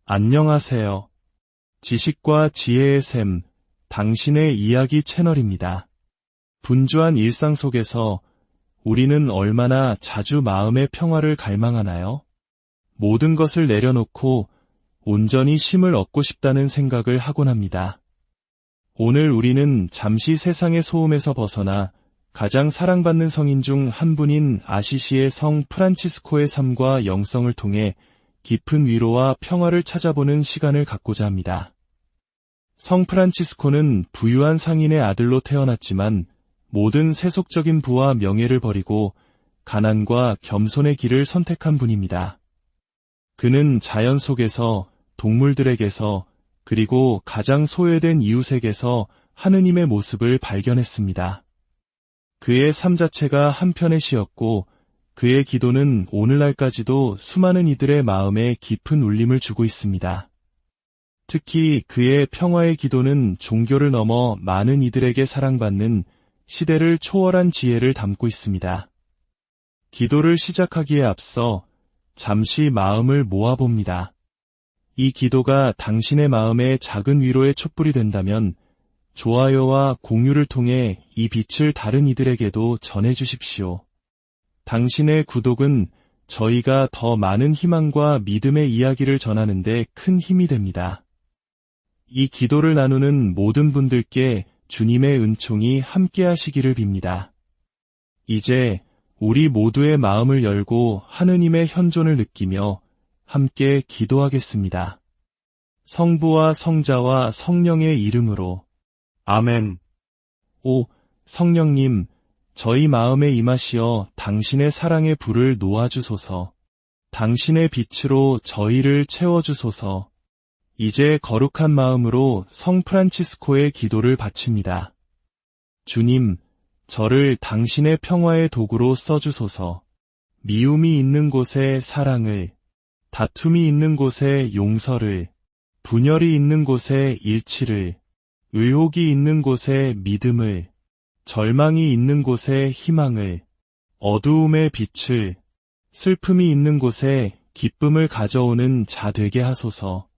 안녕하세요. 지식과 지혜의 샘, 당신의 이야기 채널입니다. 분주한 일상 속에서 우리는 얼마나 자주 마음의 평화를 갈망하나요? 모든 것을 내려놓고 온전히 쉼을 얻고 싶다는 생각을 하곤 합니다. 오늘 우리는 잠시 세상의 소음에서 벗어나 가장 사랑받는 성인 중 한 분인 아시시의 성 프란치스코의 삶과 영성을 통해 깊은 위로와 평화를 찾아보는 시간을 갖고자 합니다. 성 프란치스코는 부유한 상인의 아들로 태어났지만 모든 세속적인 부와 명예를 버리고 가난과 겸손의 길을 선택한 분입니다. 그는 자연 속에서, 동물들에게서, 그리고 가장 소외된 이웃에게서 하느님의 모습을 발견했습니다. 그의 삶 자체가 한편의 시였고 그의 기도는 오늘날까지도 수많은 이들의 마음에 깊은 울림을 주고 있습니다. 특히 그의 평화의 기도는 종교를 넘어 많은 이들에게 사랑받는 시대를 초월한 지혜를 담고 있습니다. 기도를 시작하기에 앞서 잠시 마음을 모아봅니다. 이 기도가 당신의 마음에 작은 위로의 촛불이 된다면 좋아요와 공유를 통해 이 빛을 다른 이들에게도 전해주십시오. 당신의 구독은 저희가 더 많은 희망과 믿음의 이야기를 전하는 데 큰 힘이 됩니다. 이 기도를 나누는 모든 분들께 주님의 은총이 함께 하시기를 빕니다. 이제 우리 모두의 마음을 열고 하느님의 현존을 느끼며 함께 기도하겠습니다. 성부와 성자와 성령의 이름으로 아멘. 오, 성령님, 저희 마음에 임하시어 당신의 사랑의 불을 놓아주소서. 당신의 빛으로 저희를 채워주소서. 이제 거룩한 마음으로 성 프란치스코의 기도를 바칩니다. 주님, 저를 당신의 평화의 도구로 써주소서. 미움이 있는 곳에 사랑을, 다툼이 있는 곳에 용서를, 분열이 있는 곳에 일치를, 의혹이 있는 곳에 믿음을, 절망이 있는 곳에 희망을, 어두움의 빛을, 슬픔이 있는 곳에 기쁨을 가져오는 자 되게 하소서.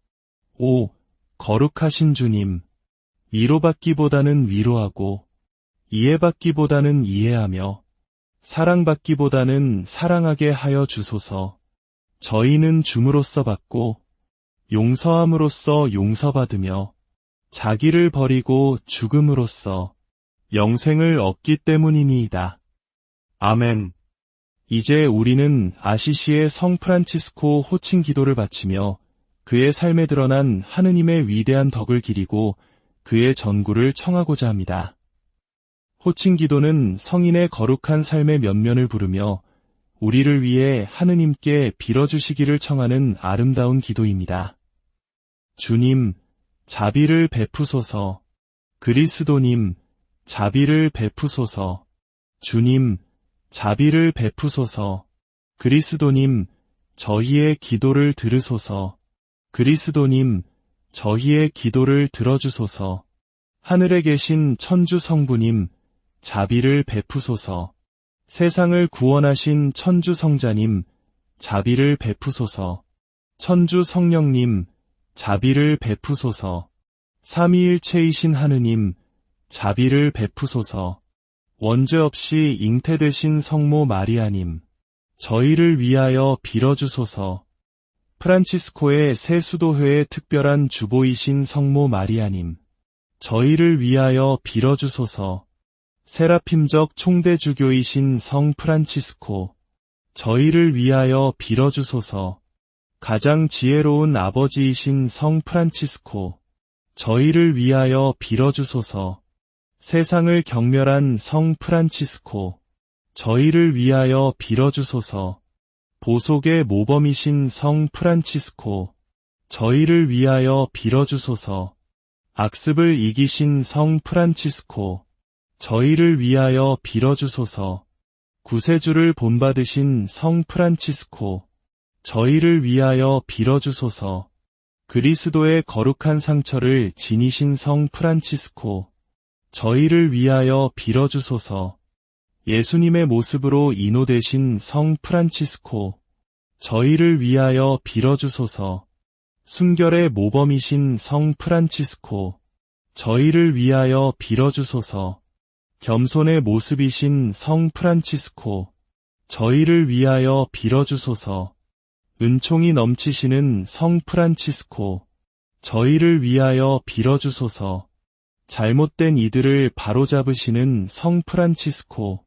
오, 거룩하신 주님, 위로받기보다는 위로하고, 이해받기보다는 이해하며, 사랑받기보다는 사랑하게 하여 주소서. 저희는 줌으로써 받고, 용서함으로써 용서받으며, 자기를 버리고 죽음으로써 영생을 얻기 때문이니이다. 아멘. 이제 우리는 아시시의 성 프란치스코 호칭 기도를 바치며 그의 삶에 드러난 하느님의 위대한 덕을 기리고 그의 전구를 청하고자 합니다. 호칭 기도는 성인의 거룩한 삶의 면면을 부르며 우리를 위해 하느님께 빌어주시기를 청하는 아름다운 기도입니다. 주님, 자비를 베푸소서. 그리스도님, 자비를 베푸소서. 주님, 자비를 베푸소서. 그리스도님, 저희의 기도를 들으소서. 그리스도님, 저희의 기도를 들어주소서. 하늘에 계신 천주 성부님, 자비를 베푸소서. 세상을 구원하신 천주 성자님, 자비를 베푸소서. 천주 성령님, 자비를 베푸소서. 삼위일체이신 하느님, 자비를 베푸소서. 원죄 없이 잉태되신 성모 마리아님, 저희를 위하여 빌어주소서. 프란치스코의 새 수도회의 특별한 주보이신 성모 마리아님, 저희를 위하여 빌어주소서. 세라핌적 총대주교이신 성 프란치스코, 저희를 위하여 빌어주소서. 가장 지혜로운 아버지이신 성 프란치스코, 저희를 위하여 빌어주소서. 세상을 경멸한 성 프란치스코, 저희를 위하여 빌어주소서. 보속의 모범이신 성 프란치스코, 저희를 위하여 빌어주소서. 악습을 이기신 성 프란치스코, 저희를 위하여 빌어주소서. 구세주를 본받으신 성 프란치스코, 저희를 위하여 빌어주소서. 그리스도의 거룩한 상처를 지니신 성 프란치스코, 저희를 위하여 빌어주소서. 예수님의 모습으로 인호되신 성 프란치스코, 저희를 위하여 빌어주소서. 순결의 모범이신 성 프란치스코, 저희를 위하여 빌어주소서. 겸손의 모습이신 성 프란치스코, 저희를 위하여 빌어주소서. 은총이 넘치시는 성 프란치스코, 저희를 위하여 빌어주소서. 잘못된 이들을 바로잡으시는 성 프란치스코,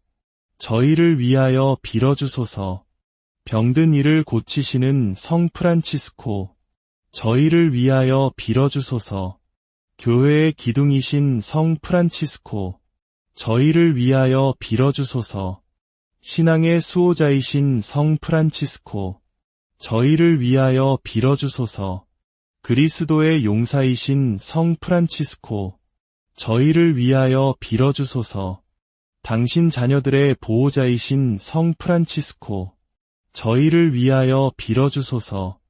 저희를 위하여 빌어주소서. 병든 이를 고치시는 성 프란치스코, 저희를 위하여 빌어주소서. 교회의 기둥이신 성 프란치스코, 저희를 위하여 빌어주소서. 신앙의 수호자이신 성 프란치스코, 저희를 위하여 빌어주소서. 그리스도의 용사이신 성 프란치스코, 저희를 위하여 빌어주소서. 당신 자녀들의 보호자이신 성 프란치스코, 저희를 위하여 빌어주소서.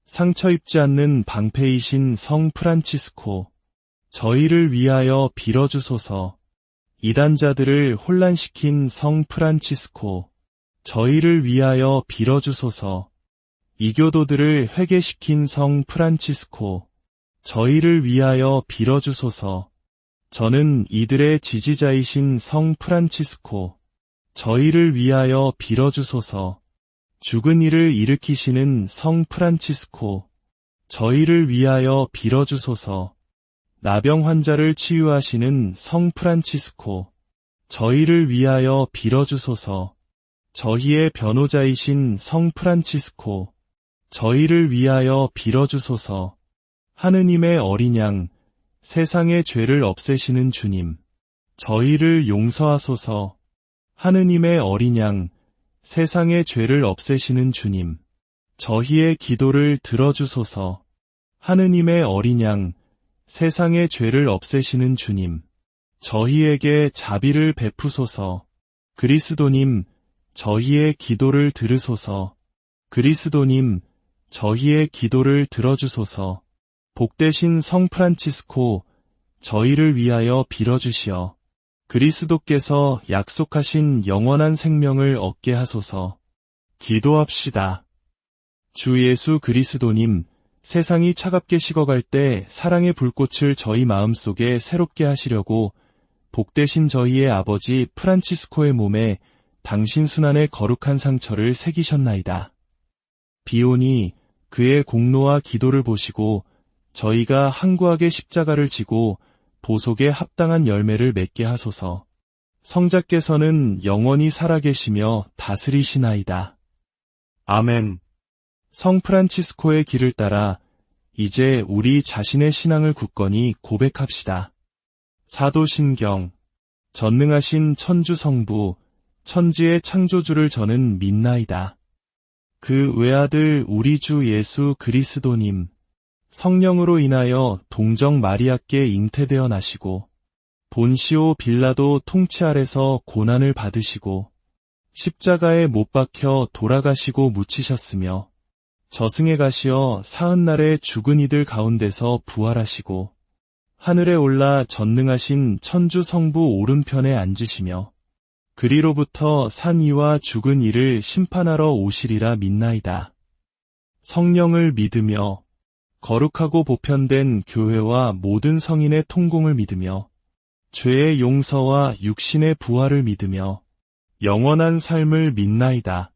상처 입지 않는 방패이신 성 프란치스코, 저희를 위하여 빌어주소서. 이단자들을 혼란시킨 성 프란치스코, 저희를 위하여 빌어주소서. 이교도들을 회개시킨 성 프란치스코, 저희를 위하여 빌어주소서. 저는 이들의 지지자이신 성 프란치스코, 저희를 위하여 빌어주소서. 죽은 이를 일으키시는 성 프란치스코, 저희를 위하여 빌어주소서. 나병 환자를 치유하시는 성 프란치스코, 저희를 위하여 빌어주소서. 저희의 변호자이신 성 프란치스코, 저희를 위하여 빌어주소서. 하느님의 어린 양, 세상의 죄를 없애시는 주님, 저희를 용서하소서. 하느님의 어린 양, 세상의 죄를 없애시는 주님, 저희의 기도를 들어주소서. 하느님의 어린 양, 세상의 죄를 없애시는 주님, 저희에게 자비를 베푸소서. 그리스도님, 저희의 기도를 들으소서. 그리스도님, 저희의 기도를 들어주소서. 복되신 성 프란치스코, 저희를 위하여 빌어주시어. 그리스도께서 약속하신 영원한 생명을 얻게 하소서. 기도합시다. 주 예수 그리스도님, 세상이 차갑게 식어갈 때 사랑의 불꽃을 저희 마음속에 새롭게 하시려고 복되신 저희의 아버지 프란치스코의 몸에 당신 순환의 거룩한 상처를 새기셨나이다. 비오니 그의 공로와 기도를 보시고 저희가 항구하게 십자가를 지고 보속에 합당한 열매를 맺게 하소서. 성자께서는 영원히 살아계시며 다스리시나이다. 아멘. 성 프란치스코의 길을 따라 이제 우리 자신의 신앙을 굳건히 고백합시다. 사도신경. 전능하신 천주 성부, 천지의 창조주를 저는 믿나이다. 그 외아들 우리 주 예수 그리스도님, 성령으로 인하여 동정 마리아께 잉태되어 나시고 본시오 빌라도 통치 아래서 고난을 받으시고 십자가에 못 박혀 돌아가시고 묻히셨으며 저승에 가시어 사흔날에 죽은 이들 가운데서 부활하시고 하늘에 올라 전능하신 천주 성부 오른편에 앉으시며 그리로부터 산 이와 죽은 이를 심판하러 오시리라 믿나이다. 성령을 믿으며 거룩하고 보편된 교회와 모든 성인의 통공을 믿으며 죄의 용서와 육신의 부활을 믿으며 영원한 삶을 믿나이다.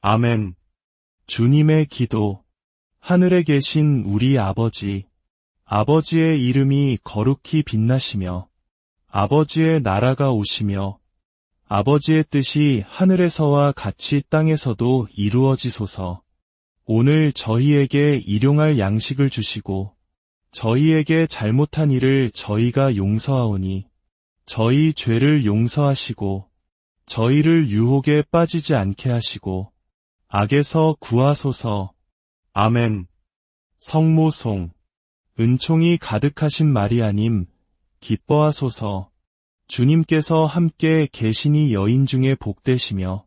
아멘. 주님의 기도. 하늘에 계신 우리 아버지, 아버지의 이름이 거룩히 빛나시며 아버지의 나라가 오시며 아버지의 뜻이 하늘에서와 같이 땅에서도 이루어지소서. 오늘 저희에게 일용할 양식을 주시고 저희에게 잘못한 일을 저희가 용서하오니 저희 죄를 용서하시고 저희를 유혹에 빠지지 않게 하시고 악에서 구하소서. 아멘. 성모송. 은총이 가득하신 마리아님, 기뻐하소서. 주님께서 함께 계시니 여인 중에 복되시며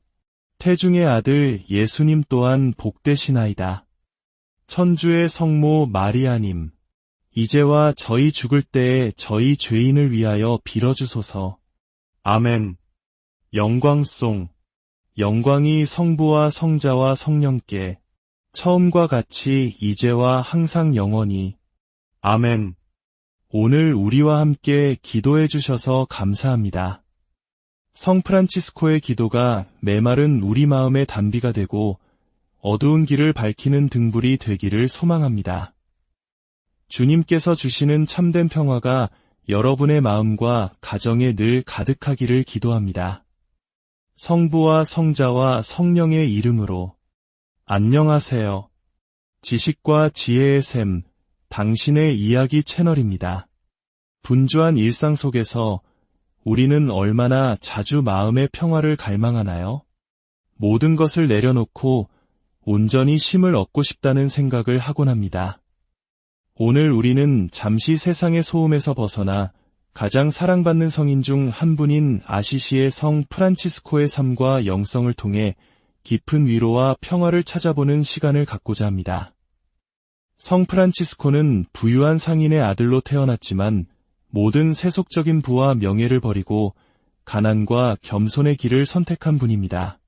태중의 아들 예수님 또한 복되시나이다. 천주의 성모 마리아님, 이제와 저희 죽을 때에 저희 죄인을 위하여 빌어주소서. 아멘. 영광송. 영광이 성부와 성자와 성령께 처음과 같이 이제와 항상 영원히. 아멘. 오늘 우리와 함께 기도해 주셔서 감사합니다. 성 프란치스코의 기도가 메마른 우리 마음의 단비가 되고 어두운 길을 밝히는 등불이 되기를 소망합니다. 주님께서 주시는 참된 평화가 여러분의 마음과 가정에 늘 가득하기를 기도합니다. 성부와 성자와 성령의 이름으로. 안녕하세요. 지식과 지혜의 샘, 당신의 이야기 채널입니다. 분주한 일상 속에서 우리는 얼마나 자주 마음의 평화를 갈망하나요? 모든 것을 내려놓고 온전히 쉼을 얻고 싶다는 생각을 하곤 합니다. 오늘 우리는 잠시 세상의 소음에서 벗어나 가장 사랑받는 성인 중 한 분인 아시시의 성 프란치스코의 삶과 영성을 통해 깊은 위로와 평화를 찾아보는 시간을 갖고자 합니다. 성 프란치스코는 부유한 상인의 아들로 태어났지만 모든 세속적인 부와 명예를 버리고 가난과 겸손의 길을 선택한 분입니다.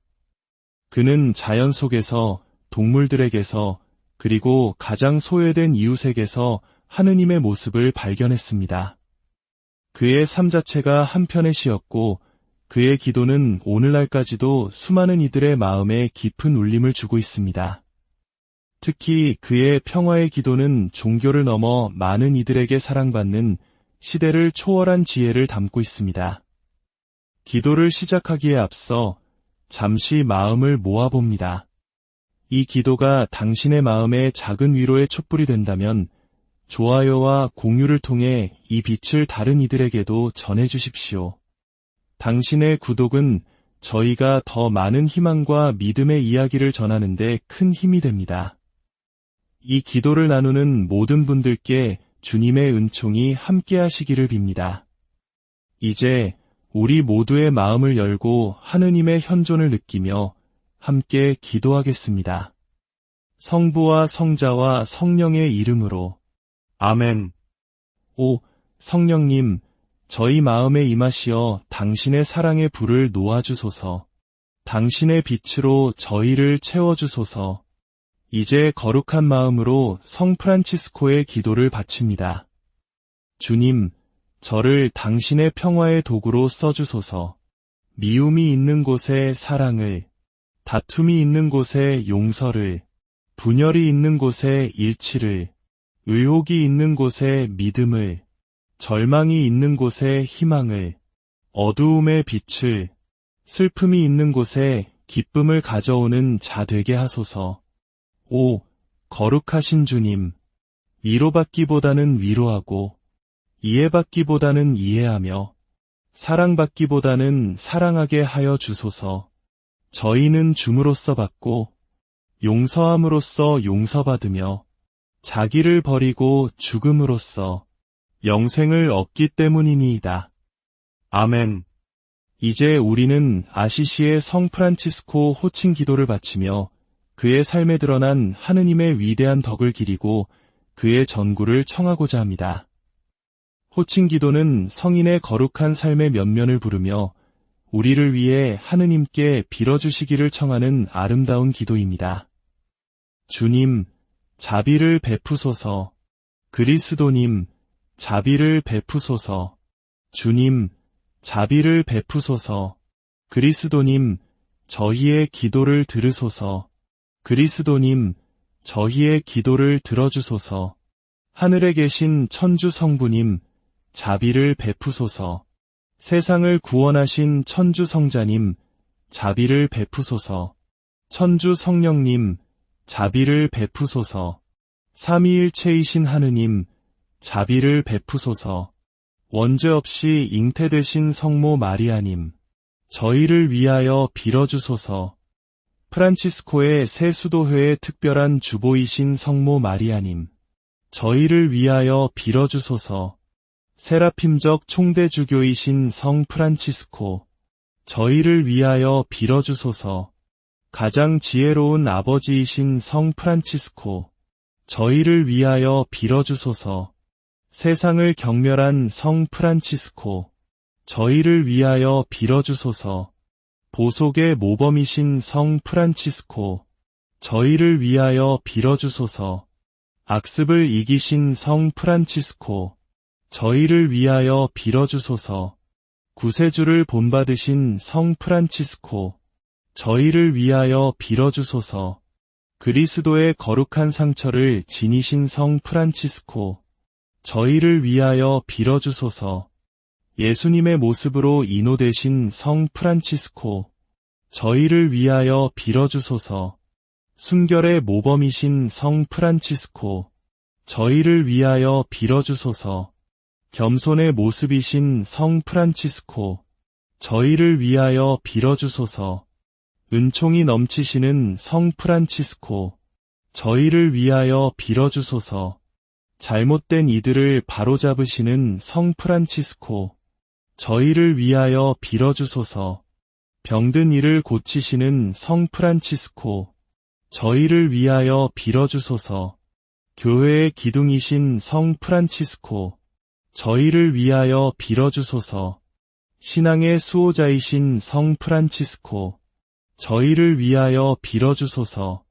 그는 자연 속에서, 동물들에게서, 그리고 가장 소외된 이웃에게서 하느님의 모습을 발견했습니다. 그의 삶 자체가 한편의 시였고 그의 기도는 오늘날까지도 수많은 이들의 마음에 깊은 울림을 주고 있습니다. 특히 그의 평화의 기도는 종교를 넘어 많은 이들에게 사랑받는 시대를 초월한 지혜를 담고 있습니다. 기도를 시작하기에 앞서 잠시 마음을 모아봅니다. 이 기도가 당신의 마음에 작은 위로의 촛불이 된다면 좋아요와 공유를 통해 이 빛을 다른 이들에게도 전해주십시오. 당신의 구독은 저희가 더 많은 희망과 믿음의 이야기를 전하는 데 큰 힘이 됩니다. 이 기도를 나누는 모든 분들께 주님의 은총이 함께 하시기를 빕니다. 이제 우리 모두의 마음을 열고 하느님의 현존을 느끼며 함께 기도하겠습니다. 성부와 성자와 성령의 이름으로. 아멘. 오, 성령님, 저희 마음에 임하시어 당신의 사랑의 불을 놓아주소서. 당신의 빛으로 저희를 채워주소서. 이제 거룩한 마음으로 성 프란치스코의 기도를 바칩니다. 주님, 저를 당신의 평화의 도구로 써주소서. 미움이 있는 곳에 사랑을, 다툼이 있는 곳에 용서를, 분열이 있는 곳에 일치를, 의혹이 있는 곳에 믿음을, 절망이 있는 곳에 희망을, 어두움의 빛을, 슬픔이 있는 곳에 기쁨을 가져오는 자 되게 하소서. 오, 거룩하신 주님, 위로받기보다는 위로하고, 이해받기보다는 이해하며, 사랑받기보다는 사랑하게 하여 주소서. 저희는 줌으로써 받고, 용서함으로써 용서받으며, 자기를 버리고 죽음으로써 영생을 얻기 때문이니이다. 아멘. 이제 우리는 아시시의 성 프란치스코 호칭 기도를 바치며 그의 삶에 드러난 하느님의 위대한 덕을 기리고 그의 전구를 청하고자 합니다. 호칭 기도는 성인의 거룩한 삶의 면면을 부르며 우리를 위해 하느님께 빌어주시기를 청하는 아름다운 기도입니다. 주님, 자비를 베푸소서. 그리스도님, 자비를 베푸소서. 주님, 자비를 베푸소서. 그리스도님, 저희의 기도를 들으소서. 그리스도님, 저희의 기도를 들어주소서. 하늘에 계신 천주 성부님, 자비를 베푸소서. 세상을 구원하신 천주 성자님, 자비를 베푸소서. 천주 성령님, 자비를 베푸소서. 삼위일체이신 하느님, 자비를 베푸소서. 원죄 없이 잉태되신 성모 마리아님, 저희를 위하여 빌어주소서. 프란치스코의 새 수도회의 특별한 주보이신 성모 마리아님, 저희를 위하여 빌어주소서. 세라핌적 총대주교이신 성 프란치스코, 저희를 위하여 빌어주소서. 가장 지혜로운 아버지이신 성 프란치스코, 저희를 위하여 빌어주소서. 세상을 경멸한 성 프란치스코, 저희를 위하여 빌어주소서. 보속의 모범이신 성 프란치스코, 저희를 위하여 빌어주소서. 악습을 이기신 성 프란치스코, 저희를 위하여 빌어주소서. 구세주를 본받으신 성 프란치스코, 저희를 위하여 빌어주소서. 그리스도의 거룩한 상처를 지니신 성 프란치스코, 저희를 위하여 빌어주소서. 예수님의 모습으로 인호되신 성 프란치스코, 저희를 위하여 빌어주소서. 순결의 모범이신 성 프란치스코, 저희를 위하여 빌어주소서. 겸손의 모습이신 성 프란치스코, 저희를 위하여 빌어주소서. 은총이 넘치시는 성 프란치스코, 저희를 위하여 빌어주소서. 잘못된 이들을 바로잡으시는 성 프란치스코, 저희를 위하여 빌어주소서. 병든 이를 고치시는 성 프란치스코, 저희를 위하여 빌어주소서. 교회의 기둥이신 성 프란치스코, 저희를 위하여 빌어주소서. 신앙의 수호자이신 성 프란치스코, 저희를 위하여 빌어주소서.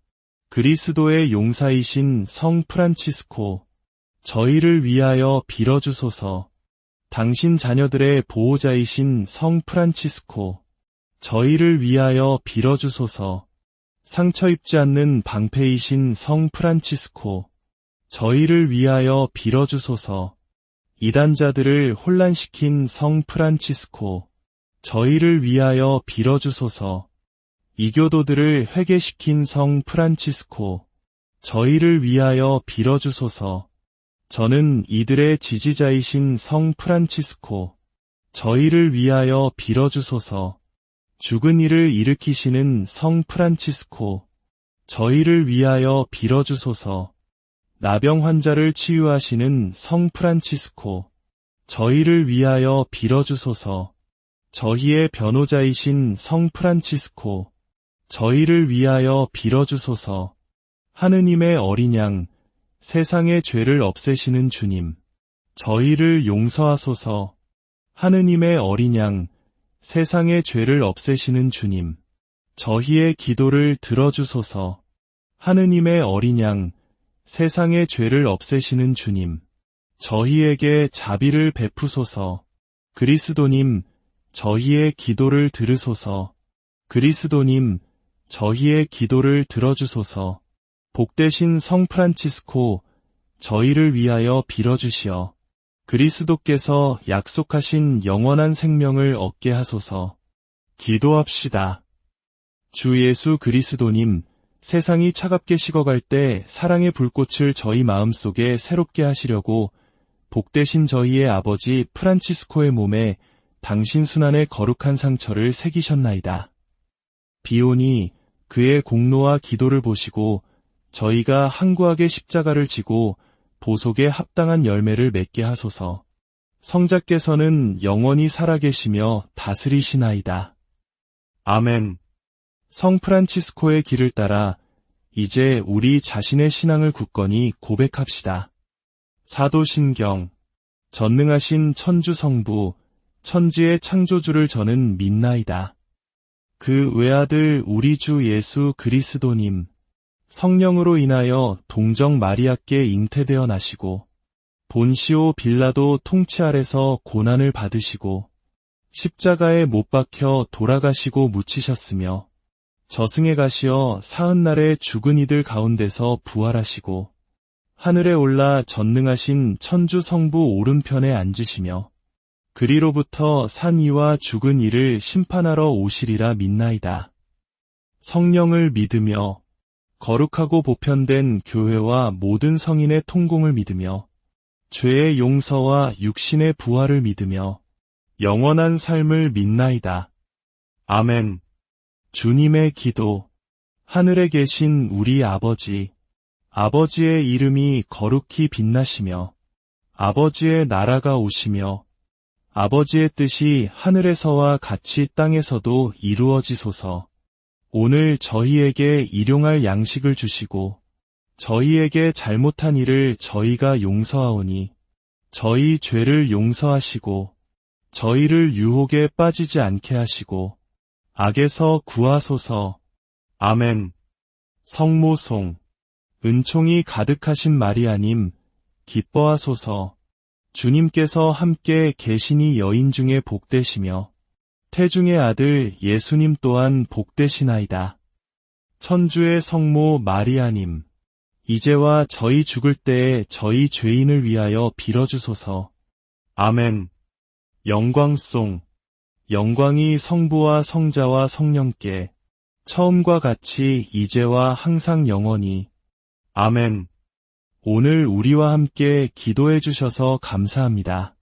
그리스도의 용사이신 성 프란치스코, 저희를 위하여 빌어주소서. 당신 자녀들의 보호자이신 성 프란치스코, 저희를 위하여 빌어주소서. 상처 입지 않는 방패이신 성 프란치스코, 저희를 위하여 빌어주소서. 이단자들을 혼란시킨 성 프란치스코, 저희를 위하여 빌어주소서. 이교도들을 회개시킨 성 프란치스코, 저희를 위하여 빌어주소서. 저는 이들의 지지자이신 성 프란치스코, 저희를 위하여 빌어주소서. 죽은 이를 일으키시는 성 프란치스코, 저희를 위하여 빌어주소서. 나병 환자를 치유하시는 성 프란치스코, 저희를 위하여 빌어주소서. 저희의 변호자이신 성 프란치스코, 저희를 위하여 빌어주소서. 하느님의 어린 양, 세상의 죄를 없애시는 주님, 저희를 용서하소서. 하느님의 어린 양, 세상의 죄를 없애시는 주님, 저희의 기도를 들어주소서. 하느님의 어린 양, 세상의 죄를 없애시는 주님, 저희에게 자비를 베푸소서. 그리스도님, 저희의 기도를 들으소서. 그리스도님, 저희의 기도를 들어주소서. 복되신 성 프란치스코, 저희를 위하여 빌어주시어. 그리스도께서 약속하신 영원한 생명을 얻게 하소서. 기도합시다. 주 예수 그리스도님, 세상이 차갑게 식어갈 때 사랑의 불꽃을 저희 마음속에 새롭게 하시려고 복되신 저희의 아버지 프란치스코의 몸에 당신 순환의 거룩한 상처를 새기셨나이다. 비오니 그의 공로와 기도를 보시고 저희가 항구하게 십자가를 지고 보속에 합당한 열매를 맺게 하소서. 성자께서는 영원히 살아계시며 다스리시나이다. 아멘. 성 프란치스코의 길을 따라 이제 우리 자신의 신앙을 굳건히 고백합시다. 사도신경. 전능하신 천주성부, 천지의 창조주를 저는 믿나이다. 그 외아들 우리 주 예수 그리스도님, 성령으로 인하여 동정 마리아께 잉태되어 나시고 본시오 빌라도 통치 아래서 고난을 받으시고 십자가에 못 박혀 돌아가시고 묻히셨으며 저승에 가시어 사흔날에 죽은 이들 가운데서 부활하시고 하늘에 올라 전능하신 천주 성부 오른편에 앉으시며 그리로부터 산 이와 죽은 이를 심판하러 오시리라 믿나이다. 성령을 믿으며 거룩하고 보편된 교회와 모든 성인의 통공을 믿으며 죄의 용서와 육신의 부활을 믿으며 영원한 삶을 믿나이다. 아멘. 주님의 기도. 하늘에 계신 우리 아버지, 아버지의 이름이 거룩히 빛나시며 아버지의 나라가 오시며 아버지의 뜻이 하늘에서와 같이 땅에서도 이루어지소서. 오늘 저희에게 일용할 양식을 주시고 저희에게 잘못한 일을 저희가 용서하오니 저희 죄를 용서하시고 저희를 유혹에 빠지지 않게 하시고 악에서 구하소서. 아멘. 성모송, 은총이 가득하신 마리아님, 기뻐하소서. 주님께서 함께 계시니 여인 중에 복되시며 태중의 아들 예수님 또한 복되시나이다. 천주의 성모 마리아님, 이제와 저희 죽을 때에 저희 죄인을 위하여 빌어주소서. 아멘. 영광송, 영광이 성부와 성자와 성령께 처음과 같이 이제와 항상 영원히. 아멘. 오늘 우리와 함께 기도해 주셔서 감사합니다.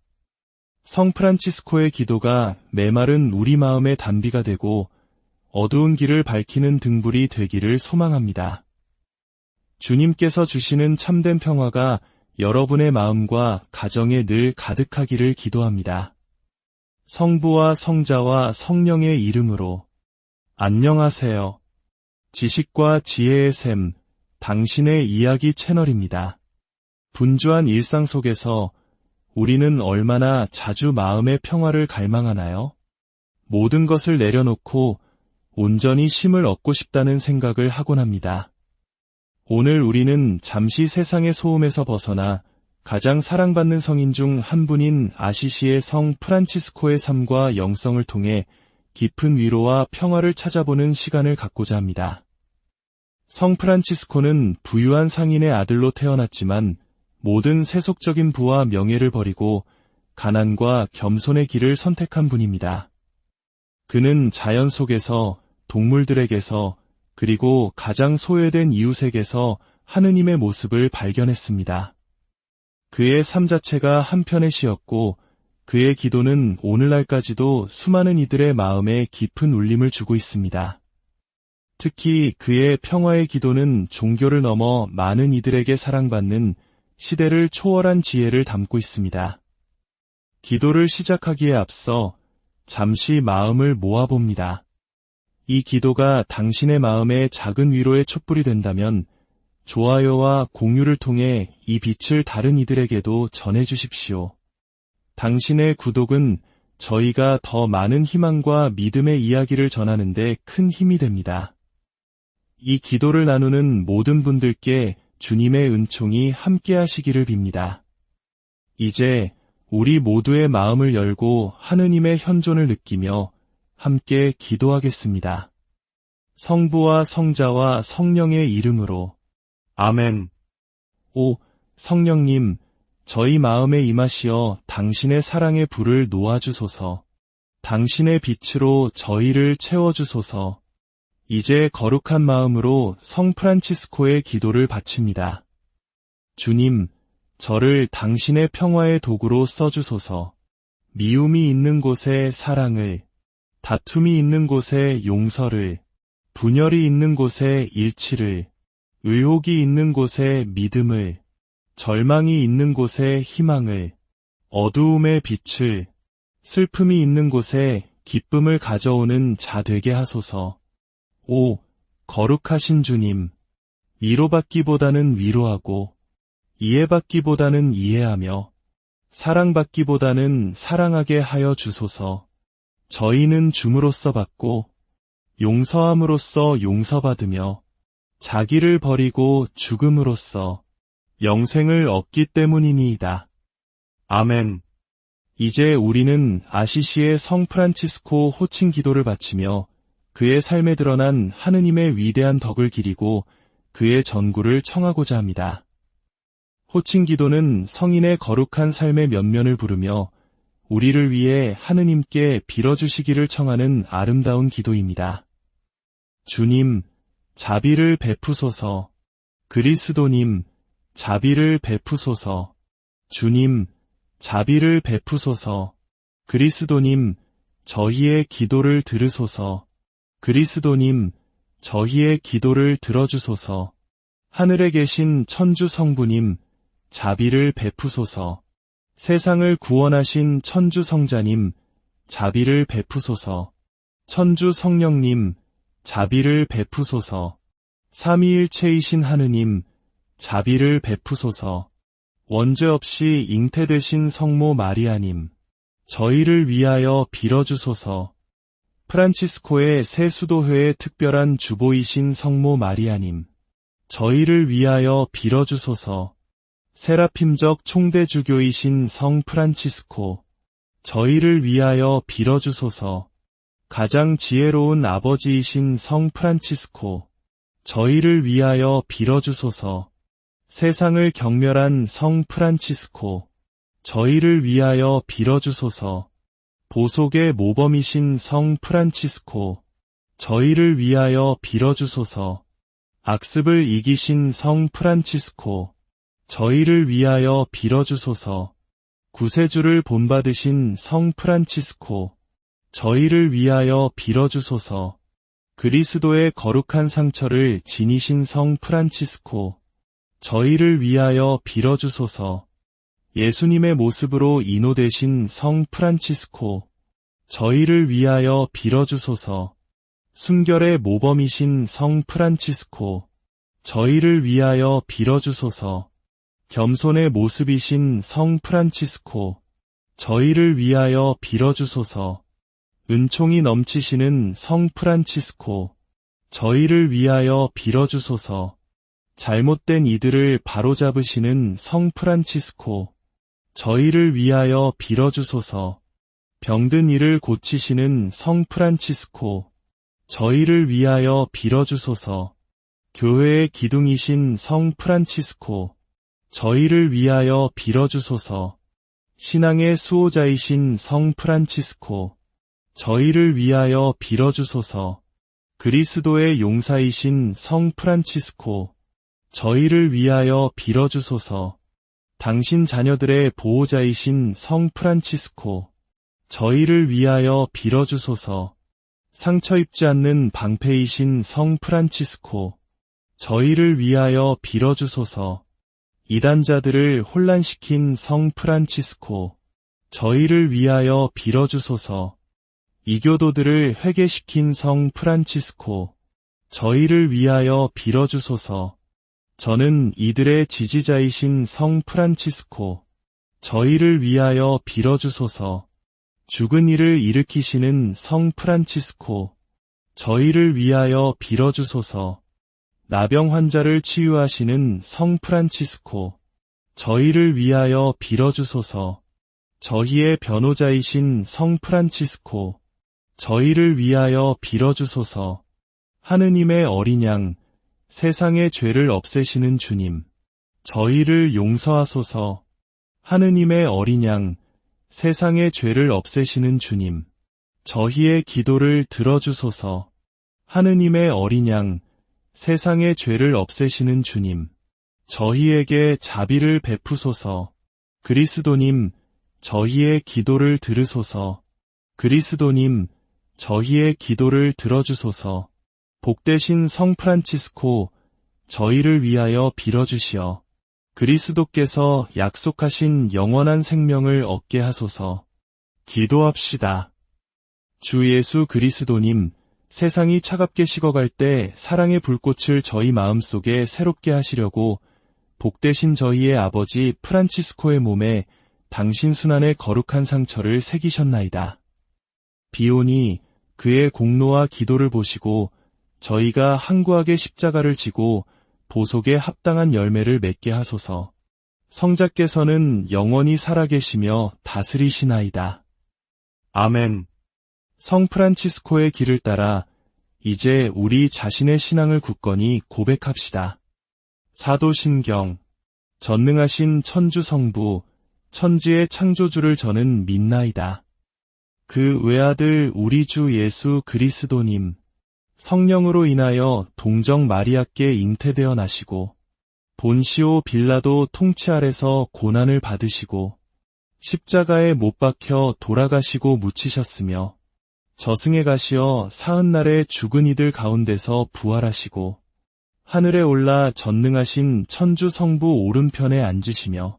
성 프란치스코의 기도가 메마른 우리 마음의 단비가 되고 어두운 길을 밝히는 등불이 되기를 소망합니다. 주님께서 주시는 참된 평화가 여러분의 마음과 가정에 늘 가득하기를 기도합니다. 성부와 성자와 성령의 이름으로. 안녕하세요. 지식과 지혜의 샘, 당신의 이야기 채널입니다. 분주한 일상 속에서 우리는 얼마나 자주 마음의 평화를 갈망하나요? 모든 것을 내려놓고 온전히 쉼을 얻고 싶다는 생각을 하곤 합니다. 오늘 우리는 잠시 세상의 소음에서 벗어나 가장 사랑받는 성인 중 한 분인 아시시의 성 프란치스코의 삶과 영성을 통해 깊은 위로와 평화를 찾아보는 시간을 갖고자 합니다. 성 프란치스코는 부유한 상인의 아들로 태어났지만 모든 세속적인 부와 명예를 버리고 가난과 겸손의 길을 선택한 분입니다. 그는 자연 속에서, 동물들에게서, 그리고 가장 소외된 이웃에게서 하느님의 모습을 발견했습니다. 그의 삶 자체가 한편의 시였고 그의 기도는 오늘날까지도 수많은 이들의 마음에 깊은 울림을 주고 있습니다. 특히 그의 평화의 기도는 종교를 넘어 많은 이들에게 사랑받는 시대를 초월한 지혜를 담고 있습니다. 기도를 시작하기에 앞서 잠시 마음을 모아봅니다. 이 기도가 당신의 마음에 작은 위로의 촛불이 된다면 좋아요와 공유를 통해 이 빛을 다른 이들에게도 전해주십시오. 당신의 구독은 저희가 더 많은 희망과 믿음의 이야기를 전하는 데 큰 힘이 됩니다. 이 기도를 나누는 모든 분들께 주님의 은총이 함께 하시기를 빕니다. 이제 우리 모두의 마음을 열고 하느님의 현존을 느끼며 함께 기도하겠습니다. 성부와 성자와 성령의 이름으로. 아멘. 오, 성령님, 저희 마음에 임하시어 당신의 사랑의 불을 놓아주소서. 당신의 빛으로 저희를 채워주소서. 이제 거룩한 마음으로 성 프란치스코의 기도를 바칩니다. 주님, 저를 당신의 평화의 도구로 써주소서. 미움이 있는 곳에 사랑을, 다툼이 있는 곳에 용서를, 분열이 있는 곳에 일치를, 의혹이 있는 곳에 믿음을, 절망이 있는 곳에 희망을, 어두움의 빛을, 슬픔이 있는 곳에 기쁨을 가져오는 자 되게 하소서. 오, 거룩하신 주님, 위로받기보다는 위로하고, 이해받기보다는 이해하며, 사랑받기보다는 사랑하게 하여 주소서. 저희는 줌으로써 받고, 용서함으로써 용서받으며, 자기를 버리고 죽음으로써 영생을 얻기 때문이니이다. 아멘. 이제 우리는 아시시의 성 프란치스코 호칭 기도를 바치며 그의 삶에 드러난 하느님의 위대한 덕을 기리고 그의 전구를 청하고자 합니다. 호칭 기도는 성인의 거룩한 삶의 면면을 부르며 우리를 위해 하느님께 빌어주시기를 청하는 아름다운 기도입니다. 주님, 자비를 베푸소서. 그리스도님, 자비를 베푸소서. 주님, 자비를 베푸소서. 그리스도님, 저희의 기도를 들으소서. 그리스도님, 저희의 기도를 들어주소서. 하늘에 계신 천주 성부님, 자비를 베푸소서. 세상을 구원하신 천주 성자님, 자비를 베푸소서. 천주 성령님, 자비를 베푸소서. 삼위일체이신 하느님, 자비를 베푸소서. 원죄 없이 잉태되신 성모 마리아님, 저희를 위하여 빌어주소서. 프란치스코의 새 수도회의 특별한 주보이신 성모 마리아님, 저희를 위하여 빌어주소서. 세라핌적 총대주교이신 성 프란치스코, 저희를 위하여 빌어주소서. 가장 지혜로운 아버지이신 성 프란치스코, 저희를 위하여 빌어주소서. 세상을 경멸한 성 프란치스코, 저희를 위하여 빌어주소서. 보속의 모범이신 성 프란치스코, 저희를 위하여 빌어주소서. 악습을 이기신 성 프란치스코, 저희를 위하여 빌어주소서. 구세주를 본받으신 성 프란치스코, 저희를 위하여 빌어주소서. 그리스도의 거룩한 상처를 지니신 성 프란치스코, 저희를 위하여 빌어주소서. 예수님의 모습으로 인호되신 성 프란치스코, 저희를 위하여 빌어주소서. 순결의 모범이신 성 프란치스코, 저희를 위하여 빌어주소서. 겸손의 모습이신 성 프란치스코, 저희를 위하여 빌어주소서. 은총이 넘치시는 성 프란치스코, 저희를 위하여 빌어주소서. 잘못된 이들을 바로잡으시는 성 프란치스코, 저희를 위하여 빌어주소서. 병든 이를 고치시는 성 프란치스코, 저희를 위하여 빌어주소서. 교회의 기둥이신 성 프란치스코, 저희를 위하여 빌어주소서. 신앙의 수호자이신 성 프란치스코, 저희를 위하여 빌어주소서. 그리스도의 용사이신 성 프란치스코, 저희를 위하여 빌어주소서. 당신 자녀들의 보호자이신 성 프란치스코, 저희를 위하여 빌어주소서. 상처 입지 않는 방패이신 성 프란치스코, 저희를 위하여 빌어주소서. 이단자들을 혼란시킨 성 프란치스코, 저희를 위하여 빌어주소서. 이교도들을 회개시킨 성 프란치스코, 저희를 위하여 빌어주소서. 저는 이들의 지지자이신 성 프란치스코, 저희를 위하여 빌어주소서. 죽은 이를 일으키시는 성 프란치스코, 저희를 위하여 빌어주소서. 나병 환자를 치유하시는 성 프란치스코, 저희를 위하여 빌어주소서. 저희의 변호자이신 성 프란치스코, 저희를 위하여 빌어주소서. 하느님의 어린 양, 세상의 죄를 없애시는 주님, 저희를 용서하소서. 하느님의 어린 양, 세상의 죄를 없애시는 주님, 저희의 기도를 들어주소서. 하느님의 어린 양, 세상의 죄를 없애시는 주님, 저희에게 자비를 베푸소서. 그리스도님, 저희의 기도를 들으소서. 그리스도님, 저희의 기도를 들어주소서. 복되신 성 프란치스코, 저희를 위하여 빌어주시어. 그리스도께서 약속하신 영원한 생명을 얻게 하소서. 기도합시다. 주 예수 그리스도님, 세상이 차갑게 식어갈 때 사랑의 불꽃을 저희 마음속에 새롭게 하시려고 복되신 저희의 아버지 프란치스코의 몸에 당신 순환의 거룩한 상처를 새기셨나이다. 비오니 그의 공로와 기도를 보시고 저희가 항구하게 십자가를 지고 보속에 합당한 열매를 맺게 하소서. 성자께서는 영원히 살아계시며 다스리시나이다. 아멘. 성 프란치스코의 길을 따라 이제 우리 자신의 신앙을 굳건히 고백합시다. 사도신경. 전능하신 천주성부, 천지의 창조주를 저는 믿나이다. 그 외아들 우리 주 예수 그리스도님, 성령으로 인하여 동정 마리아께 잉태되어 나시고 본시오 빌라도 통치 아래서 고난을 받으시고 십자가에 못 박혀 돌아가시고 묻히셨으며 저승에 가시어 사흔날에 죽은 이들 가운데서 부활하시고 하늘에 올라 전능하신 천주 성부 오른편에 앉으시며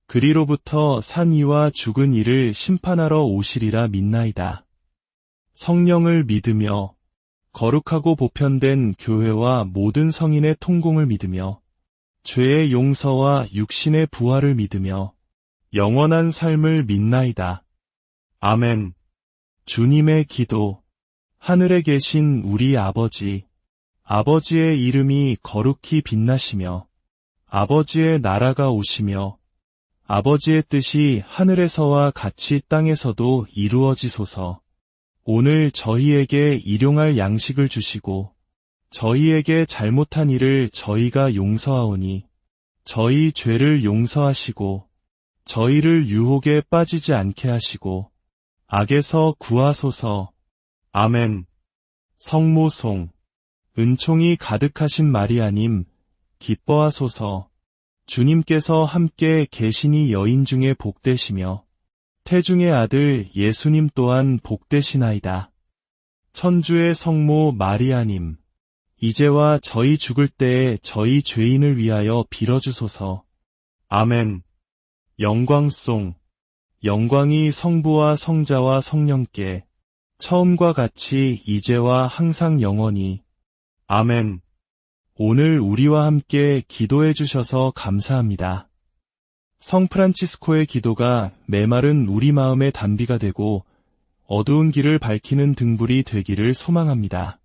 그리로부터 산 이와 죽은 이를 심판하러 오시리라 믿나이다. 성령을 믿으며 거룩하고 보편된 교회와 모든 성인의 통공을 믿으며 죄의 용서와 육신의 부활을 믿으며 영원한 삶을 믿나이다. 아멘. 주님의 기도. 하늘에 계신 우리 아버지, 아버지의 이름이 거룩히 빛나시며 아버지의 나라가 오시며 아버지의 뜻이 하늘에서와 같이 땅에서도 이루어지소서. 오늘 저희에게 일용할 양식을 주시고 저희에게 잘못한 일을 저희가 용서하오니 저희 죄를 용서하시고 저희를 유혹에 빠지지 않게 하시고 악에서 구하소서. 아멘. 성모송. 은총이 가득하신 마리아님, 기뻐하소서. 주님께서 함께 계시니 여인 중에 복되시며 태중의 아들 예수님 또한 복되시나이다. 천주의 성모 마리아님, 이제와 저희 죽을 때에 저희 죄인을 위하여 빌어주소서. 아멘. 영광송. 영광이 성부와 성자와 성령께 처음과 같이 이제와 항상 영원히. 아멘. 오늘 우리와 함께 기도해 주셔서 감사합니다. 성 프란치스코의 기도가 메마른 우리 마음의 단비가 되고 어두운 길을 밝히는 등불이 되기를 소망합니다.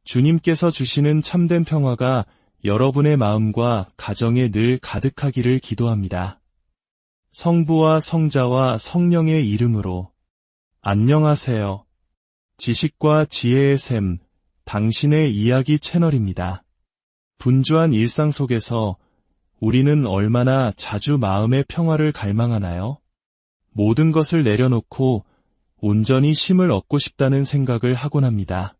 주님께서 주시는 참된 평화가 여러분의 마음과 가정에 늘 가득하기를 기도합니다. 성부와 성자와 성령의 이름으로. 안녕하세요. 지식과 지혜의 샘, 당신의 이야기 채널입니다. 분주한 일상 속에서 우리는 얼마나 자주 마음의 평화를 갈망하나요? 모든 것을 내려놓고 온전히 쉼을 얻고 싶다는 생각을 하곤 합니다.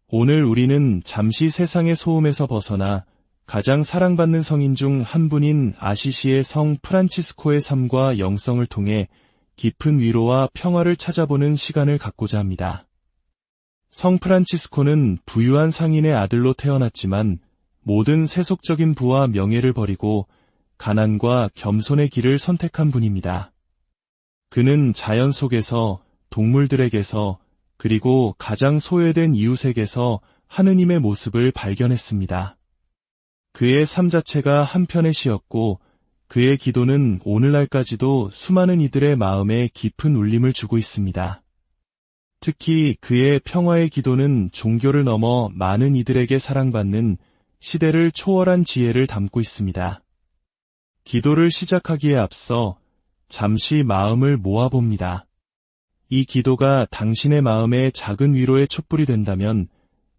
오늘 우리는 잠시 세상의 소음에서 벗어나 가장 사랑받는 성인 중 한 분인 아시시의 성 프란치스코의 삶과 영성을 통해 깊은 위로와 평화를 찾아보는 시간을 갖고자 합니다. 성 프란치스코는 부유한 상인의 아들로 태어났지만 모든 세속적인 부와 명예를 버리고 가난과 겸손의 길을 선택한 분입니다. 그는 자연 속에서, 동물들에게서, 그리고 가장 소외된 이웃에게서 하느님의 모습을 발견했습니다. 그의 삶 자체가 한편의 시였고 그의 기도는 오늘날까지도 수많은 이들의 마음에 깊은 울림을 주고 있습니다. 특히 그의 평화의 기도는 종교를 넘어 많은 이들에게 사랑받는 시대를 초월한 지혜를 담고 있습니다. 기도를 시작하기에 앞서 잠시 마음을 모아봅니다. 이 기도가 당신의 마음에 작은 위로의 촛불이 된다면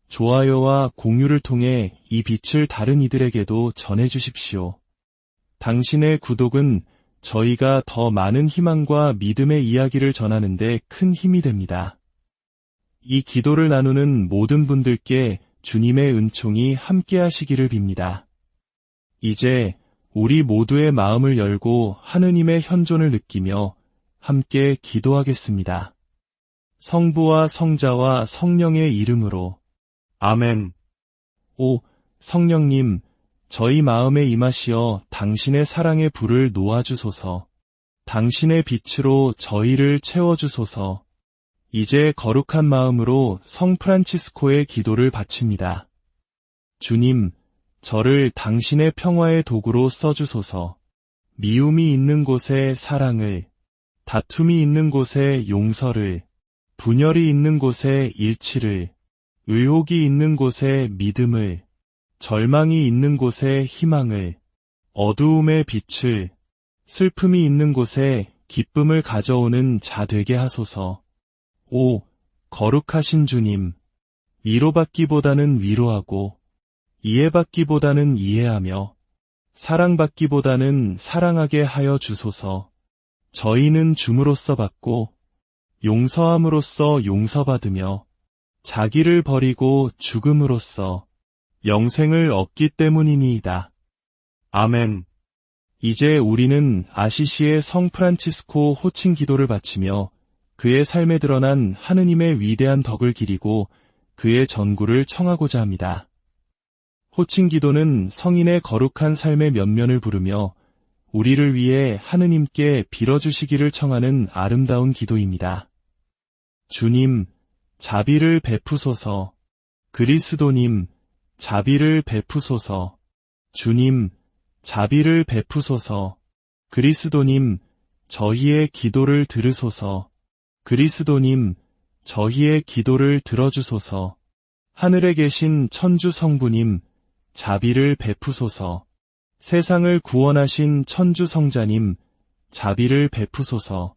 좋아요와 공유를 통해 이 빛을 다른 이들에게도 전해주십시오. 당신의 구독은 저희가 더 많은 희망과 믿음의 이야기를 전하는 데 큰 힘이 됩니다. 이 기도를 나누는 모든 분들께 주님의 은총이 함께 하시기를 빕니다. 이제 우리 모두의 마음을 열고 하느님의 현존을 느끼며 함께 기도하겠습니다. 성부와 성자와 성령의 이름으로. 아멘. 오, 성령님, 저희 마음에 임하시어 당신의 사랑의 불을 놓아주소서. 당신의 빛으로 저희를 채워주소서. 이제 거룩한 마음으로 성 프란치스코의 기도를 바칩니다. 주님, 저를 당신의 평화의 도구로 써주소서. 미움이 있는 곳에 사랑을, 다툼이 있는 곳에 용서를, 분열이 있는 곳에 일치를, 의혹이 있는 곳에 믿음을, 절망이 있는 곳에 희망을, 어두움의 빛을, 슬픔이 있는 곳에 기쁨을 가져오는 자 되게 하소서. 오, 거룩하신 주님, 위로받기보다는 위로하고, 이해받기보다는 이해하며, 사랑받기보다는 사랑하게 하여 주소서. 저희는 줌으로써 받고, 용서함으로써 용서받으며, 자기를 버리고 죽음으로써 영생을 얻기 때문이니이다. 아멘. 이제 우리는 아시시의 성 프란치스코 호칭 기도를 바치며 그의 삶에 드러난 하느님의 위대한 덕을 기리고 그의 전구를 청하고자 합니다. 호칭 기도는 성인의 거룩한 삶의 면면을 부르며 우리를 위해 하느님께 빌어주시기를 청하는 아름다운 기도입니다. 주님, 자비를 베푸소서. 그리스도님, 자비를 베푸소서. 주님, 자비를 베푸소서. 그리스도님, 저희의 기도를 들으소서. 그리스도님, 저희의 기도를 들어주소서. 하늘에 계신 천주 성부님, 자비를 베푸소서. 세상을 구원하신 천주 성자님, 자비를 베푸소서.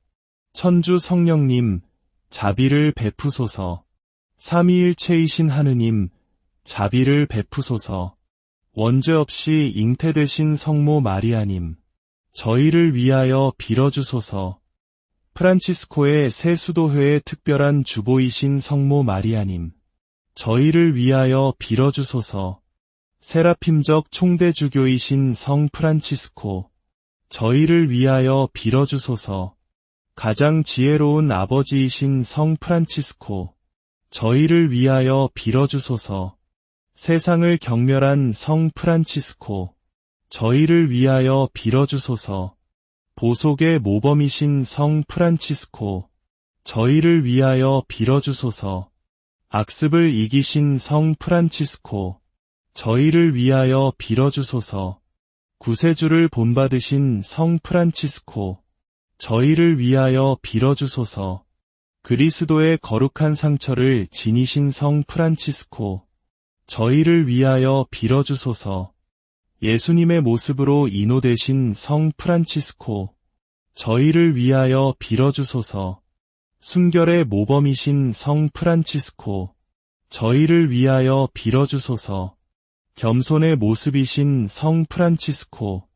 천주 성령님, 자비를 베푸소서. 삼위일체이신 하느님, 자비를 베푸소서. 원죄 없이 잉태되신 성모 마리아님, 저희를 위하여 빌어주소서. 프란치스코의 새 수도회의 특별한 주보이신 성모 마리아님, 저희를 위하여 빌어주소서. 세라핌적 총대주교이신 성 프란치스코, 저희를 위하여 빌어주소서. 가장 지혜로운 아버지이신 성 프란치스코, 저희를 위하여 빌어주소서. 세상을 경멸한 성 프란치스코, 저희를 위하여 빌어주소서. 보속의 모범이신 성 프란치스코, 저희를 위하여 빌어주소서. 악습을 이기신 성 프란치스코, 저희를 위하여 빌어주소서. 구세주를 본받으신 성 프란치스코, 저희를 위하여 빌어주소서. 그리스도의 거룩한 상처를 지니신 성 프란치스코, 저희를 위하여 빌어주소서. 예수님의 모습으로 인호되신 성 프란치스코, 저희를 위하여 빌어주소서. 순결의 모범이신 성 프란치스코, 저희를 위하여 빌어주소서. 겸손의 모습이신 성 프란치스코,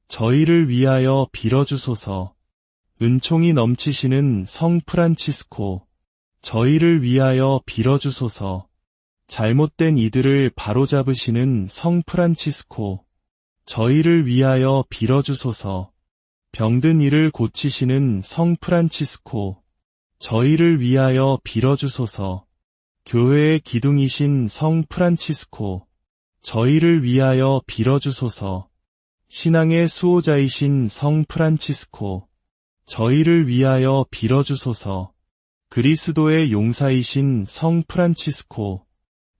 저희를 위하여 빌어주소서. 은총이 넘치시는 성 프란치스코, 저희를 위하여 빌어주소서. 잘못된 이들을 바로잡으시는 성 프란치스코, 저희를 위하여 빌어주소서. 병든 이를 고치시는 성 프란치스코, 저희를 위하여 빌어주소서. 교회의 기둥이신 성 프란치스코, 저희를 위하여 빌어주소서. 신앙의 수호자이신 성 프란치스코, 저희를 위하여 빌어주소서. 그리스도의 용사이신 성 프란치스코,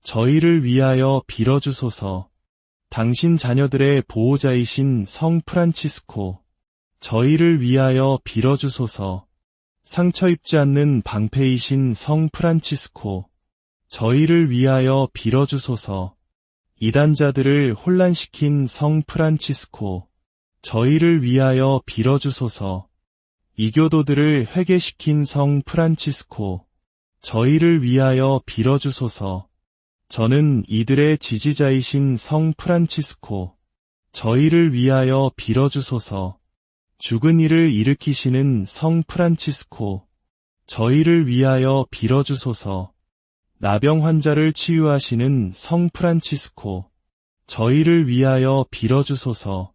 저희를 위하여 빌어주소서. 당신 자녀들의 보호자이신 성 프란치스코, 저희를 위하여 빌어주소서. 상처 입지 않는 방패이신 성 프란치스코, 저희를 위하여 빌어주소서. 이단자들을 혼란시킨 성 프란치스코, 저희를 위하여 빌어주소서. 이교도들을 회개시킨 성 프란치스코, 저희를 위하여 빌어주소서. 저는 이들의 지지자이신 성 프란치스코, 저희를 위하여 빌어주소서. 죽은 이를 일으키시는 성 프란치스코, 저희를 위하여 빌어주소서. 나병 환자를 치유하시는 성 프란치스코, 저희를 위하여 빌어주소서.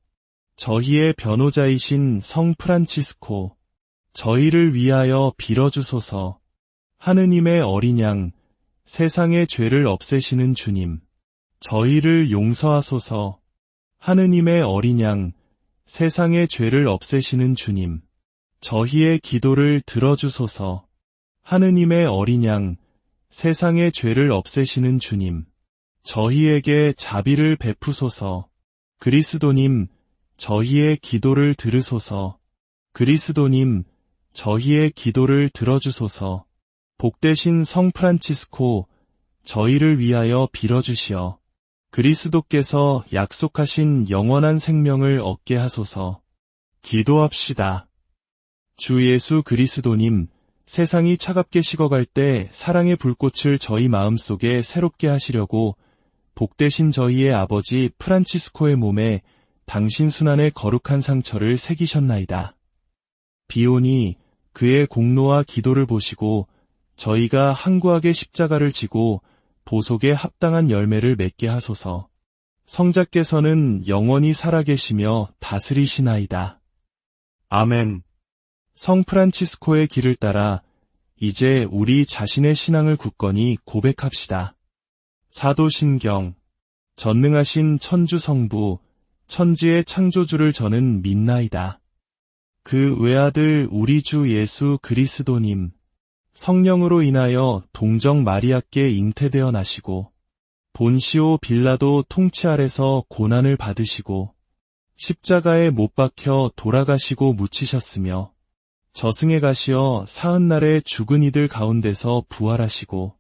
저희의 변호자이신 성 프란치스코, 저희를 위하여 빌어주소서. 하느님의 어린 양, 세상의 죄를 없애시는 주님, 저희를 용서하소서. 하느님의 어린 양, 세상의 죄를 없애시는 주님, 저희의 기도를 들어주소서. 하느님의 어린 양, 세상의 죄를 없애시는 주님, 저희에게 자비를 베푸소서. 그리스도님, 저희의 기도를 들으소서. 그리스도님, 저희의 기도를 들어주소서. 복되신 성 프란치스코, 저희를 위하여 빌어주시어 그리스도께서 약속하신 영원한 생명을 얻게 하소서. 기도합시다. 주 예수 그리스도님, 세상이 차갑게 식어갈 때 사랑의 불꽃을 저희 마음속에 새롭게 하시려고 복되신 저희의 아버지 프란치스코의 몸에 당신 순환의 거룩한 상처를 새기셨나이다. 비오니 그의 공로와 기도를 보시고 저희가 항구하게 십자가를 지고 보속에 합당한 열매를 맺게 하소서. 성자께서는 영원히 살아계시며 다스리시나이다. 아멘. 성 프란치스코의 길을 따라 이제 우리 자신의 신앙을 굳건히 고백합시다. 사도신경. 전능하신 천주 성부, 천지의 창조주를 저는 믿나이다. 그 외아들 우리 주 예수 그리스도님, 성령으로 인하여 동정 마리아께 잉태되어 나시고 본시오 빌라도 통치 아래서 고난을 받으시고 십자가에 못 박혀 돌아가시고 묻히셨으며 저승에 가시어 사흔날에 죽은 이들 가운데서 부활하시고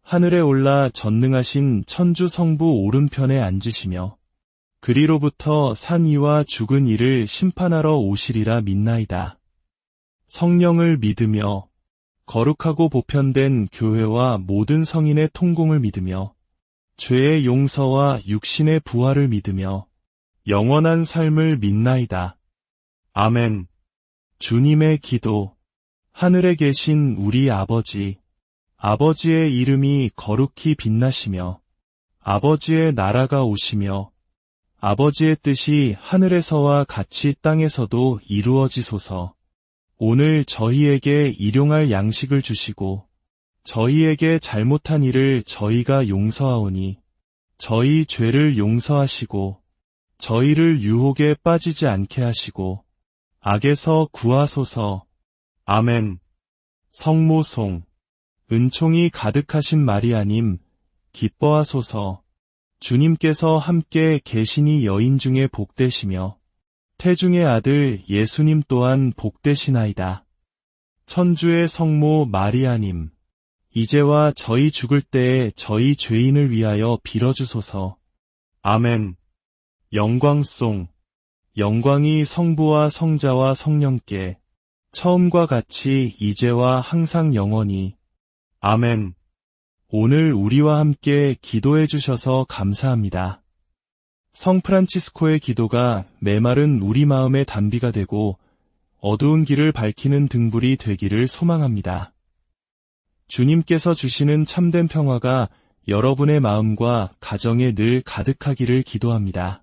하늘에 올라 전능하신 천주 성부 오른편에 앉으시며 그리로부터 산 이와 죽은 이를 심판하러 오시리라 믿나이다. 성령을 믿으며 거룩하고 보편된 교회와 모든 성인의 통공을 믿으며 죄의 용서와 육신의 부활을 믿으며 영원한 삶을 믿나이다. 아멘. 주님의 기도. 하늘에 계신 우리 아버지, 아버지의 이름이 거룩히 빛나시며 아버지의 나라가 오시며 아버지의 뜻이 하늘에서와 같이 땅에서도 이루어지소서. 오늘 저희에게 일용할 양식을 주시고 저희에게 잘못한 일을 저희가 용서하오니 저희 죄를 용서하시고 저희를 유혹에 빠지지 않게 하시고 악에서 구하소서. 아멘. 성모송. 은총이 가득하신 마리아님, 기뻐하소서. 주님께서 함께 계시니 여인 중에 복되시며 태중의 아들 예수님 또한 복되시나이다. 천주의 성모 마리아님, 이제와 저희 죽을 때에 저희 죄인을 위하여 빌어주소서. 아멘. 영광송. 영광이 성부와 성자와 성령께 처음과 같이 이제와 항상 영원히. 아멘. 오늘 우리와 함께 기도해 주셔서 감사합니다. 성 프란치스코의 기도가 메마른 우리 마음의 단비가 되고 어두운 길을 밝히는 등불이 되기를 소망합니다. 주님께서 주시는 참된 평화가 여러분의 마음과 가정에 늘 가득하기를 기도합니다.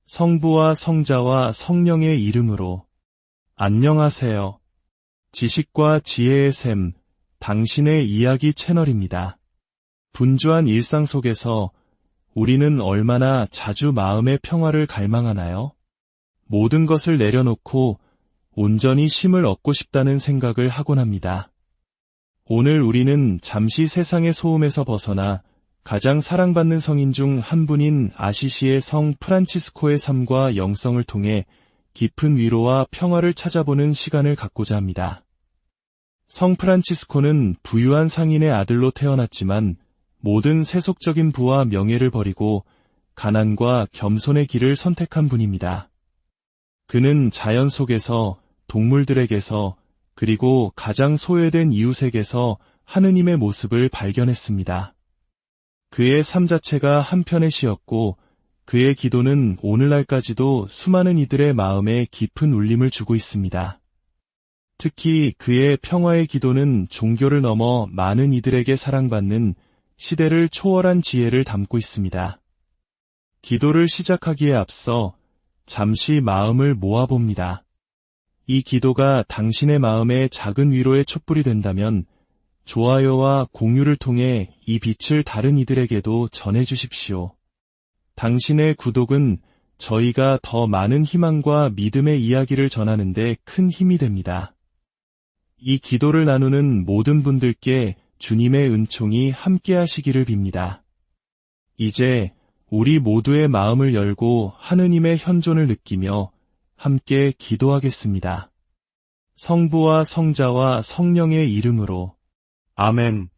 성부와 성자와 성령의 이름으로. 안녕하세요. 지식과 지혜의 샘, 당신의 이야기 채널입니다. 분주한 일상 속에서 우리는 얼마나 자주 마음의 평화를 갈망하나요? 모든 것을 내려놓고 온전히 쉼을 얻고 싶다는 생각을 하곤 합니다. 오늘 우리는 잠시 세상의 소음에서 벗어나 가장 사랑받는 성인 중 한 분인 아시시의 성 프란치스코의 삶과 영성을 통해 깊은 위로와 평화를 찾아보는 시간을 갖고자 합니다. 성 프란치스코는 부유한 상인의 아들로 태어났지만 모든 세속적인 부와 명예를 버리고 가난과 겸손의 길을 선택한 분입니다. 그는 자연 속에서, 동물들에게서, 그리고 가장 소외된 이웃에게서 하느님의 모습을 발견했습니다. 그의 삶 자체가 한편의 시였고 그의 기도는 오늘날까지도 수많은 이들의 마음에 깊은 울림을 주고 있습니다. 특히 그의 평화의 기도는 종교를 넘어 많은 이들에게 사랑받는 시대를 초월한 지혜를 담고 있습니다. 기도를 시작하기에 앞서 잠시 마음을 모아봅니다. 이 기도가 당신의 마음에 작은 위로의 촛불이 된다면 좋아요와 공유를 통해 이 빛을 다른 이들에게도 전해주십시오. 당신의 구독은 저희가 더 많은 희망과 믿음의 이야기를 전하는 데 큰 힘이 됩니다. 이 기도를 나누는 모든 분들께 주님의 은총이 함께 하시기를 빕니다. 이제 우리 모두의 마음을 열고 하느님의 현존을 느끼며 함께 기도하겠습니다. 성부와 성자와 성령의 이름으로. 아멘.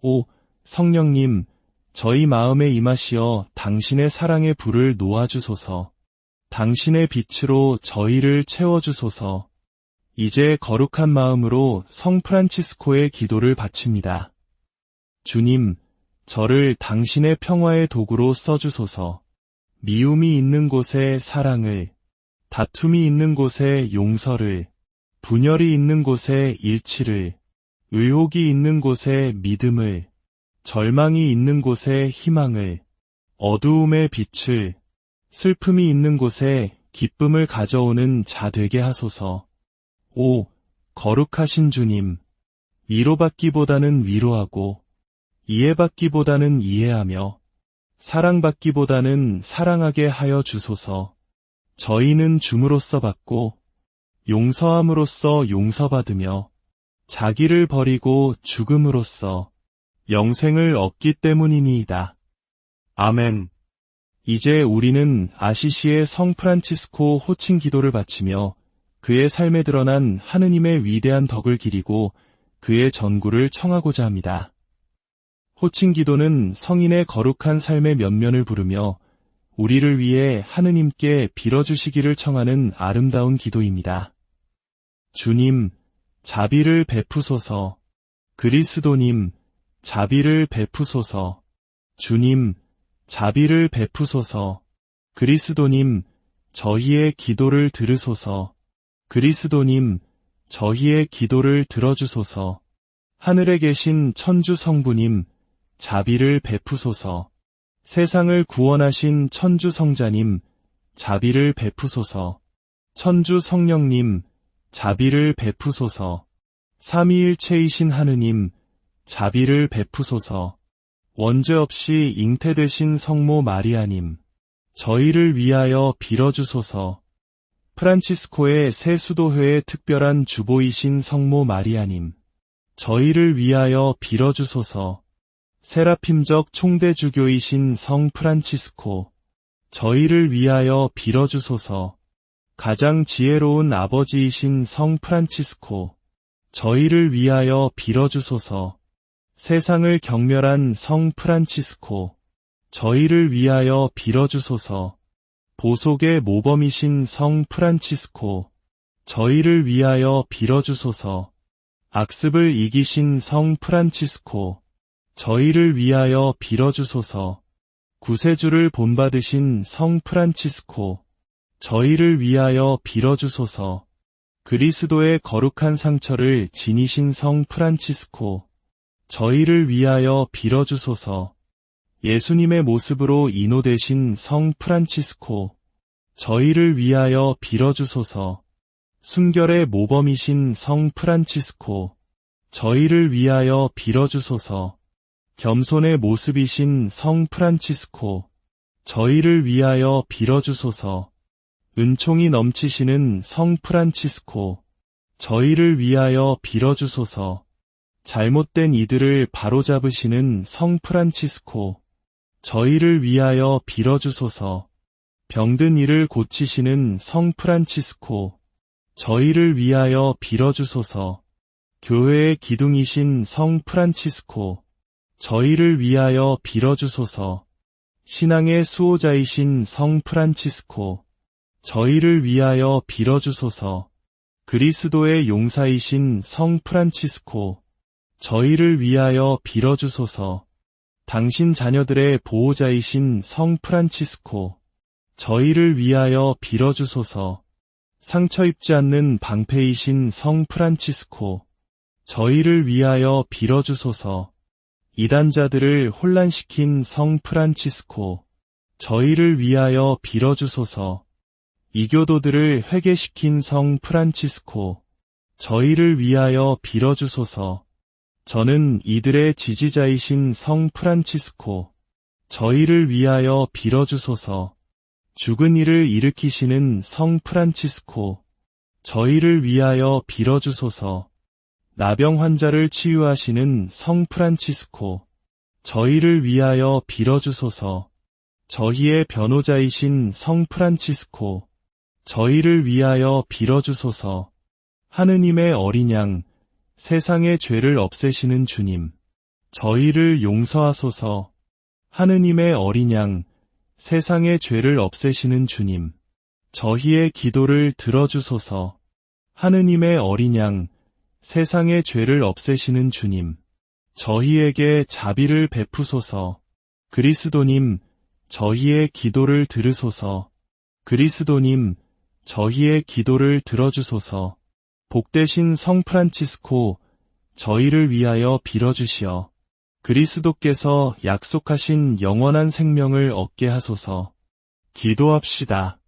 오, 성령님, 저희 마음에 임하시어 당신의 사랑의 불을 놓아주소서. 당신의 빛으로 저희를 채워주소서. 이제 거룩한 마음으로 성 프란치스코의 기도를 바칩니다. 주님, 저를 당신의 평화의 도구로 써주소서. 미움이 있는 곳에 사랑을, 다툼이 있는 곳에 용서를, 분열이 있는 곳에 일치를, 의혹이 있는 곳에 믿음을, 절망이 있는 곳에 희망을, 어두움의 빛을, 슬픔이 있는 곳에 기쁨을 가져오는 자 되게 하소서. 오, 거룩하신 주님, 위로받기보다는 위로하고, 이해받기보다는 이해하며, 사랑받기보다는 사랑하게 하여 주소서. 저희는 줌으로써 받고, 용서함으로써 용서받으며, 자기를 버리고 죽음으로써 영생을 얻기 때문이니이다. 아멘. 이제 우리는 아시시의 성 프란치스코 호칭 기도를 바치며 그의 삶에 드러난 하느님의 위대한 덕을 기리고 그의 전구를 청하고자 합니다. 호칭 기도는 성인의 거룩한 삶의 면면을 부르며 우리를 위해 하느님께 빌어주시기를 청하는 아름다운 기도입니다. 주님, 자비를 베푸소서. 그리스도님, 자비를 베푸소서. 주님, 자비를 베푸소서. 그리스도님, 저희의 기도를 들으소서. 그리스도님, 저희의 기도를 들어주소서. 하늘에 계신 천주 성부님, 자비를 베푸소서. 세상을 구원하신 천주 성자님, 자비를 베푸소서. 천주 성령님, 자비를 베푸소서. 삼위일체이신 하느님, 자비를 베푸소서. 원죄 없이 잉태되신 성모 마리아님, 저희를 위하여 빌어주소서. 프란치스코의 새 수도회의 특별한 주보이신 성모 마리아님, 저희를 위하여 빌어주소서. 세라핌적 총대주교이신 성 프란치스코, 저희를 위하여 빌어주소서. 가장 지혜로운 아버지이신 성 프란치스코, 저희를 위하여 빌어주소서. 세상을 경멸한 성 프란치스코, 저희를 위하여 빌어주소서. 보속의 모범이신 성 프란치스코, 저희를 위하여 빌어주소서. 악습을 이기신 성 프란치스코, 저희를 위하여 빌어주소서. 구세주를 본받으신 성 프란치스코, 저희를 위하여 빌어주소서. 그리스도의 거룩한 상처를 지니신 성 프란치스코, 저희를 위하여 빌어주소서. 예수님의 모습으로 인호되신 성 프란치스코, 저희를 위하여 빌어주소서. 순결의 모범이신 성 프란치스코, 저희를 위하여 빌어주소서. 겸손의 모습이신 성 프란치스코, 저희를 위하여 빌어주소서. 은총이 넘치시는 성 프란치스코, 저희를 위하여 빌어주소서. 잘못된 이들을 바로잡으시는 성 프란치스코, 저희를 위하여 빌어주소서. 병든 이를 고치시는 성 프란치스코, 저희를 위하여 빌어주소서. 교회의 기둥이신 성 프란치스코, 저희를 위하여 빌어주소서. 신앙의 수호자이신 성 프란치스코, 저희를 위하여 빌어주소서. 그리스도의 용사이신 성 프란치스코, 저희를 위하여 빌어주소서. 당신 자녀들의 보호자이신 성 프란치스코, 저희를 위하여 빌어주소서. 상처 입지 않는 방패이신 성 프란치스코, 저희를 위하여 빌어주소서. 이단자들을 혼란시킨 성 프란치스코, 저희를 위하여 빌어주소서. 이교도들을 회개시킨 성 프란치스코, 저희를 위하여 빌어주소서. 저는 이들의 지지자이신 성 프란치스코, 저희를 위하여 빌어주소서. 죽은 이를 일으키시는 성 프란치스코, 저희를 위하여 빌어주소서. 나병 환자를 치유하시는 성 프란치스코, 저희를 위하여 빌어주소서. 저희의 변호자이신 성 프란치스코, 저희를 위하여 빌어주소서. 하느님의 어린 양, 세상의 죄를 없애시는 주님, 저희를 용서하소서. 하느님의 어린 양, 세상의 죄를 없애시는 주님, 저희의 기도를 들어주소서. 하느님의 어린 양, 세상의 죄를 없애시는 주님, 저희에게 자비를 베푸소서. 그리스도님, 저희의 기도를 들으소서. 그리스도님, 저희의 기도를 들어주소서. 복되신 성 프란치스코, 저희를 위하여 빌어주시어 그리스도께서 약속하신 영원한 생명을 얻게 하소서. 기도합시다.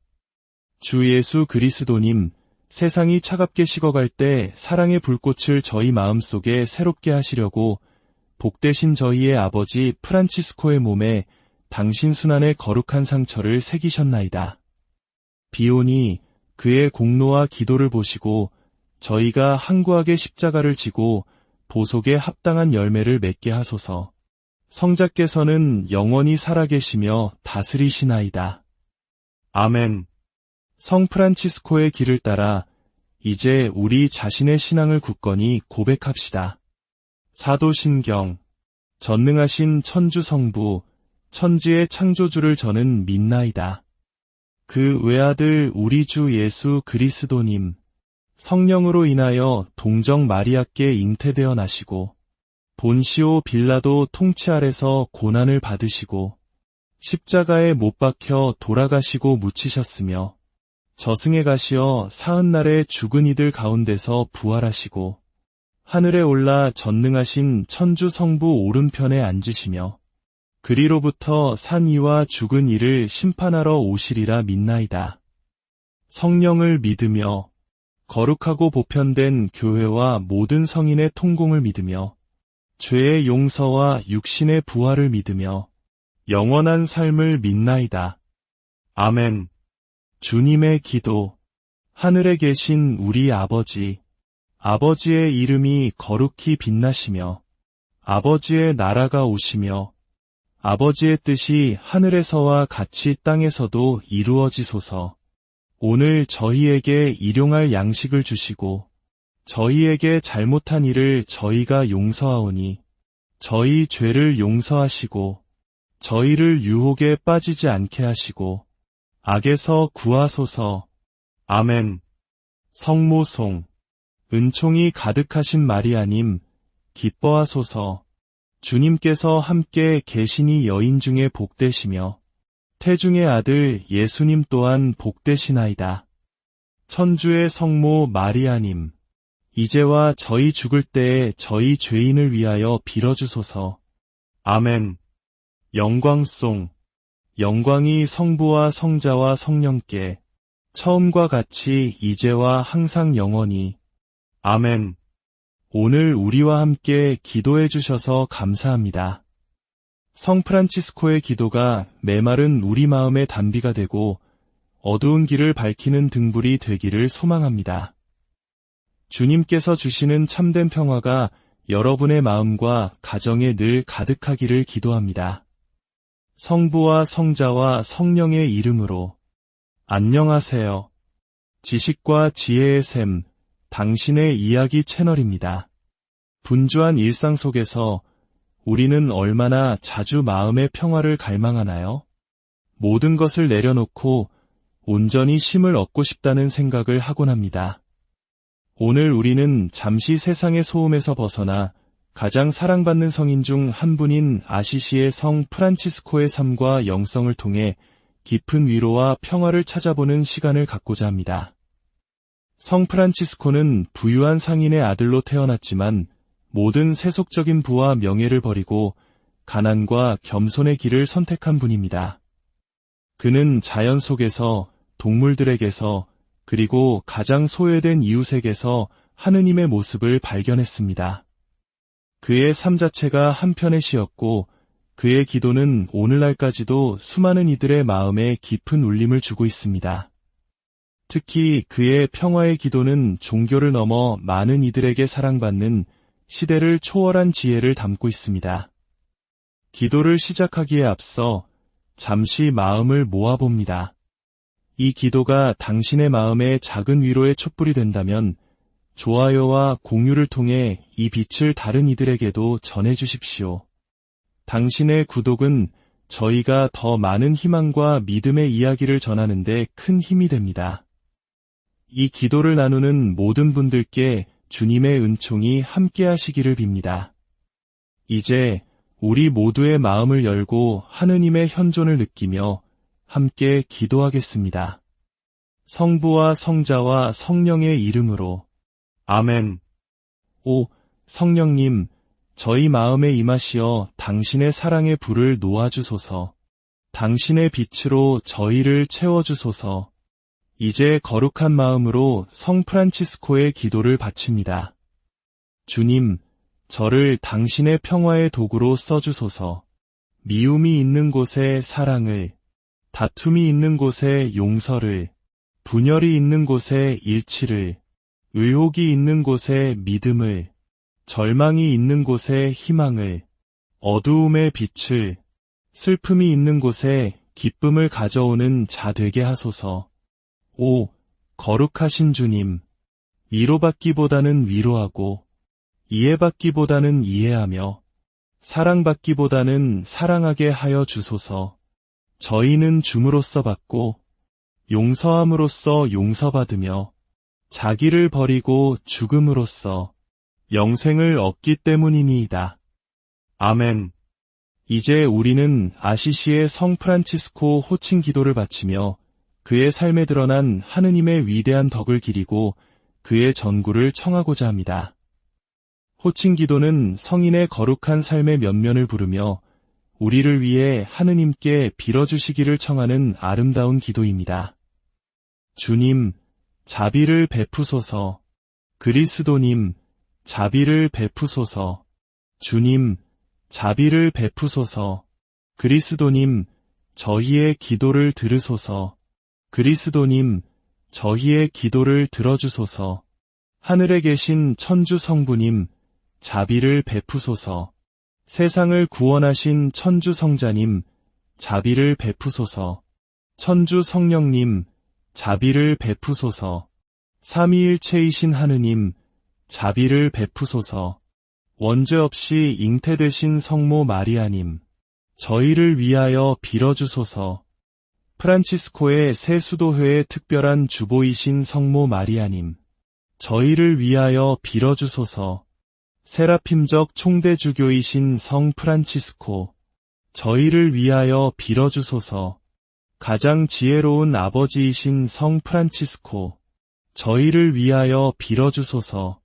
주 예수 그리스도님, 세상이 차갑게 식어갈 때 사랑의 불꽃을 저희 마음속에 새롭게 하시려고 복되신 저희의 아버지 프란치스코의 몸에 당신 순환의 거룩한 상처를 새기셨나이다. 비오니 그의 공로와 기도를 보시고 저희가 항구하게 십자가를 지고 보속에 합당한 열매를 맺게 하소서. 성자께서는 영원히 살아계시며 다스리시나이다. 아멘. 성 프란치스코의 길을 따라 이제 우리 자신의 신앙을 굳건히 고백합시다. 사도신경 전능하신 천주 성부, 천지의 창조주를 저는 믿나이다. 그 외아들 우리 주 예수 그리스도님, 성령으로 인하여 동정 마리아께 잉태되어 나시고 본시오 빌라도 통치 아래서 고난을 받으시고 십자가에 못 박혀 돌아가시고 묻히셨으며 저승에 가시어 사흔날에 죽은 이들 가운데서 부활하시고 하늘에 올라 전능하신 천주 성부 오른편에 앉으시며 그리로부터 산 이와 죽은 이를 심판하러 오시리라 믿나이다. 성령을 믿으며 거룩하고 보편된 교회와 모든 성인의 통공을 믿으며 죄의 용서와 육신의 부활을 믿으며 영원한 삶을 믿나이다. 아멘. 주님의 기도. 하늘에 계신 우리 아버지, 아버지의 이름이 거룩히 빛나시며 아버지의 나라가 오시며 아버지의 뜻이 하늘에서와 같이 땅에서도 이루어지소서. 오늘 저희에게 일용할 양식을 주시고 저희에게 잘못한 일을 저희가 용서하오니 저희 죄를 용서하시고 저희를 유혹에 빠지지 않게 하시고 악에서 구하소서. 아멘. 성모송. 은총이 가득하신 마리아님, 기뻐하소서. 주님께서 함께 계시니 여인 중에 복되시며 태중의 아들 예수님 또한 복되시나이다. 천주의 성모 마리아님, 이제와 저희 죽을 때에 저희 죄인을 위하여 빌어주소서. 아멘. 영광송. 영광이 성부와 성자와 성령께 처음과 같이 이제와 항상 영원히. 아멘. 오늘 우리와 함께 기도해 주셔서 감사합니다. 성 프란치스코의 기도가 메마른 우리 마음의 단비가 되고 어두운 길을 밝히는 등불이 되기를 소망합니다. 주님께서 주시는 참된 평화가 여러분의 마음과 가정에 늘 가득하기를 기도합니다. 성부와 성자와 성령의 이름으로. 안녕하세요. 지식과 지혜의 샘, 당신의 이야기 채널입니다. 분주한 일상 속에서 우리는 얼마나 자주 마음의 평화를 갈망하나요? 모든 것을 내려놓고 온전히 쉼을 얻고 싶다는 생각을 하곤 합니다. 오늘 우리는 잠시 세상의 소음에서 벗어나 가장 사랑받는 성인 중 한 분인 아시시의 성 프란치스코의 삶과 영성을 통해 깊은 위로와 평화를 찾아보는 시간을 갖고자 합니다. 성 프란치스코는 부유한 상인의 아들로 태어났지만 모든 세속적인 부와 명예를 버리고 가난과 겸손의 길을 선택한 분입니다. 그는 자연 속에서, 동물들에게서, 그리고 가장 소외된 이웃에게서 하느님의 모습을 발견했습니다. 그의 삶 자체가 한편의 시였고 그의 기도는 오늘날까지도 수많은 이들의 마음에 깊은 울림을 주고 있습니다. 특히 그의 평화의 기도는 종교를 넘어 많은 이들에게 사랑받는 시대를 초월한 지혜를 담고 있습니다. 기도를 시작하기에 앞서 잠시 마음을 모아봅니다. 이 기도가 당신의 마음에 작은 위로의 촛불이 된다면 좋아요와 공유를 통해 이 빛을 다른 이들에게도 전해주십시오. 당신의 구독은 저희가 더 많은 희망과 믿음의 이야기를 전하는 데 큰 힘이 됩니다. 이 기도를 나누는 모든 분들께 주님의 은총이 함께 하시기를 빕니다. 이제 우리 모두의 마음을 열고 하느님의 현존을 느끼며 함께 기도하겠습니다. 성부와 성자와 성령의 이름으로. 아멘. 오, 성령님, 저희 마음에 임하시어 당신의 사랑의 불을 놓아주소서. 당신의 빛으로 저희를 채워주소서. 이제 거룩한 마음으로 성 프란치스코의 기도를 바칩니다. 주님, 저를 당신의 평화의 도구로 써주소서. 미움이 있는 곳에 사랑을, 다툼이 있는 곳에 용서를, 분열이 있는 곳에 일치를, 의혹이 있는 곳에 믿음을, 절망이 있는 곳에 희망을, 어두움의 빛을, 슬픔이 있는 곳에 기쁨을 가져오는 자 되게 하소서. 오, 거룩하신 주님, 위로받기보다는 위로하고 이해받기보다는 이해하며 사랑받기보다는 사랑하게 하여 주소서. 저희는 줌으로써 받고 용서함으로써 용서받으며 자기를 버리고 죽음으로써 영생을 얻기 때문이니이다. 아멘. 이제 우리는 아시시의 성 프란치스코 호칭 기도를 바치며 그의 삶에 드러난 하느님의 위대한 덕을 기리고 그의 전구를 청하고자 합니다. 호칭 기도는 성인의 거룩한 삶의 면면을 부르며 우리를 위해 하느님께 빌어주시기를 청하는 아름다운 기도입니다. 주님, 자비를 베푸소서. 그리스도님, 자비를 베푸소서. 주님, 자비를 베푸소서. 그리스도님, 저희의 기도를 들으소서. 그리스도님, 저희의 기도를 들어주소서. 하늘에 계신 천주 성부님, 자비를 베푸소서. 세상을 구원하신 천주 성자님, 자비를 베푸소서. 천주 성령님, 자비를 베푸소서. 삼위일체이신 하느님, 자비를 베푸소서. 원죄 없이 잉태되신 성모 마리아님, 저희를 위하여 빌어주소서. 프란치스코의 새 수도회의 특별한 주보이신 성모 마리아님, 저희를 위하여 빌어주소서. 세라핌적 총대주교이신 성 프란치스코, 저희를 위하여 빌어주소서. 가장 지혜로운 아버지이신 성 프란치스코, 저희를 위하여 빌어주소서.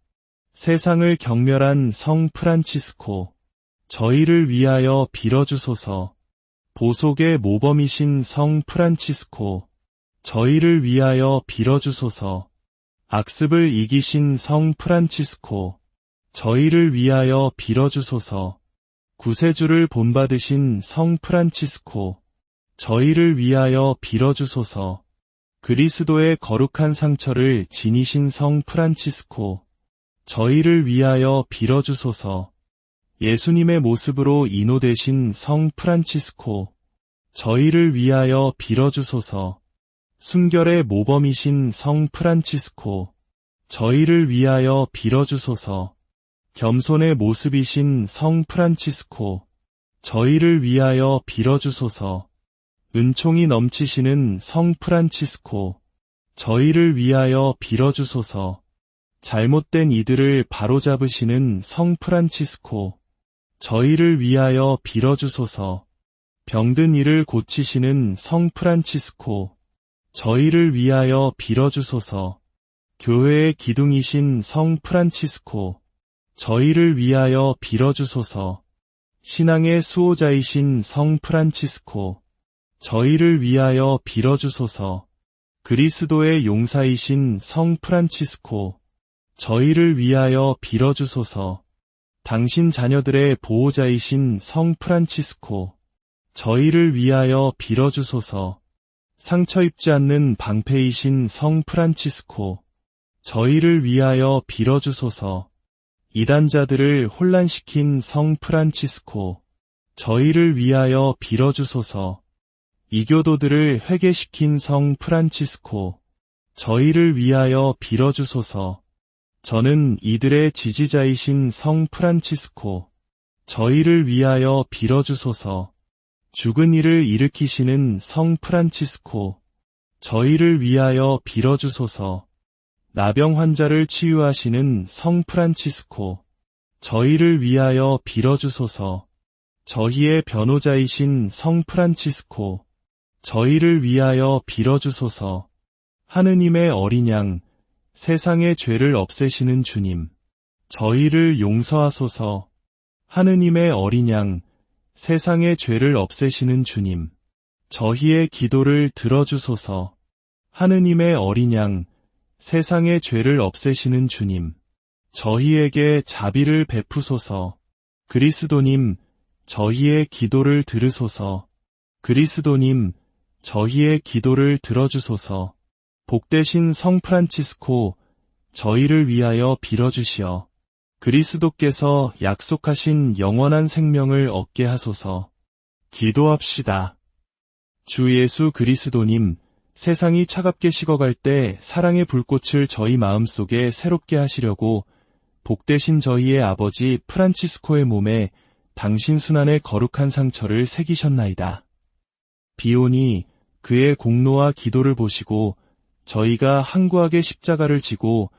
세상을 경멸한 성 프란치스코, 저희를 위하여 빌어주소서. 보속의 모범이신 성 프란치스코, 저희를 위하여 빌어주소서. 악습을 이기신 성 프란치스코, 저희를 위하여 빌어주소서. 구세주를 본받으신 성 프란치스코, 저희를 위하여 빌어주소서. 그리스도의 거룩한 상처를 지니신 성 프란치스코, 저희를 위하여 빌어주소서. 예수님의 모습으로 인호되신 성 프란치스코, 저희를 위하여 빌어주소서. 순결의 모범이신 성 프란치스코, 저희를 위하여 빌어주소서. 겸손의 모습이신 성 프란치스코, 저희를 위하여 빌어주소서. 은총이 넘치시는 성 프란치스코, 저희를 위하여 빌어주소서. 잘못된 이들을 바로잡으시는 성 프란치스코, 저희를 위하여 빌어주소서. 병든 이를 고치시는 성 프란치스코, 저희를 위하여 빌어주소서. 교회의 기둥이신 성 프란치스코, 저희를 위하여 빌어주소서. 신앙의 수호자이신 성 프란치스코, 저희를 위하여 빌어주소서. 그리스도의 용사이신 성 프란치스코, 저희를 위하여 빌어주소서. 당신 자녀들의 보호자이신 성 프란치스코, 저희를 위하여 빌어주소서. 상처 입지 않는 방패이신 성 프란치스코, 저희를 위하여 빌어주소서. 이단자들을 혼란시킨 성 프란치스코, 저희를 위하여 빌어주소서. 이교도들을 회개시킨 성 프란치스코, 저희를 위하여 빌어주소서. 저는 이들의 지지자이신 성 프란치스코, 저희를 위하여 빌어주소서. 죽은 이를 일으키시는 성 프란치스코, 저희를 위하여 빌어주소서. 나병 환자를 치유하시는 성 프란치스코, 저희를 위하여 빌어주소서. 저희의 변호자이신 성 프란치스코, 저희를 위하여 빌어주소서. 하느님의 어린 양, 세상의 죄를 없애시는 주님, 저희를 용서하소서. 하느님의 어린 양, 세상의 죄를 없애시는 주님, 저희의 기도를 들어주소서. 하느님의 어린 양, 세상의 죄를 없애시는 주님, 저희에게 자비를 베푸소서. 그리스도님, 저희의 기도를 들으소서. 그리스도님, 저희의 기도를 들어주소서. 복되신 성 프란치스코, 저희를 위하여 빌어주시어 그리스도께서 약속하신 영원한 생명을 얻게 하소서. 기도합시다. 주 예수 그리스도님, 세상이 차갑게 식어갈 때 사랑의 불꽃을 저희 마음속에 새롭게 하시려고 복되신 저희의 아버지 프란치스코의 몸에 당신 순환의 거룩한 상처를 새기셨나이다. 비오니 그의 공로와 기도를 보시고 저희가 항구하게 십자가를 지고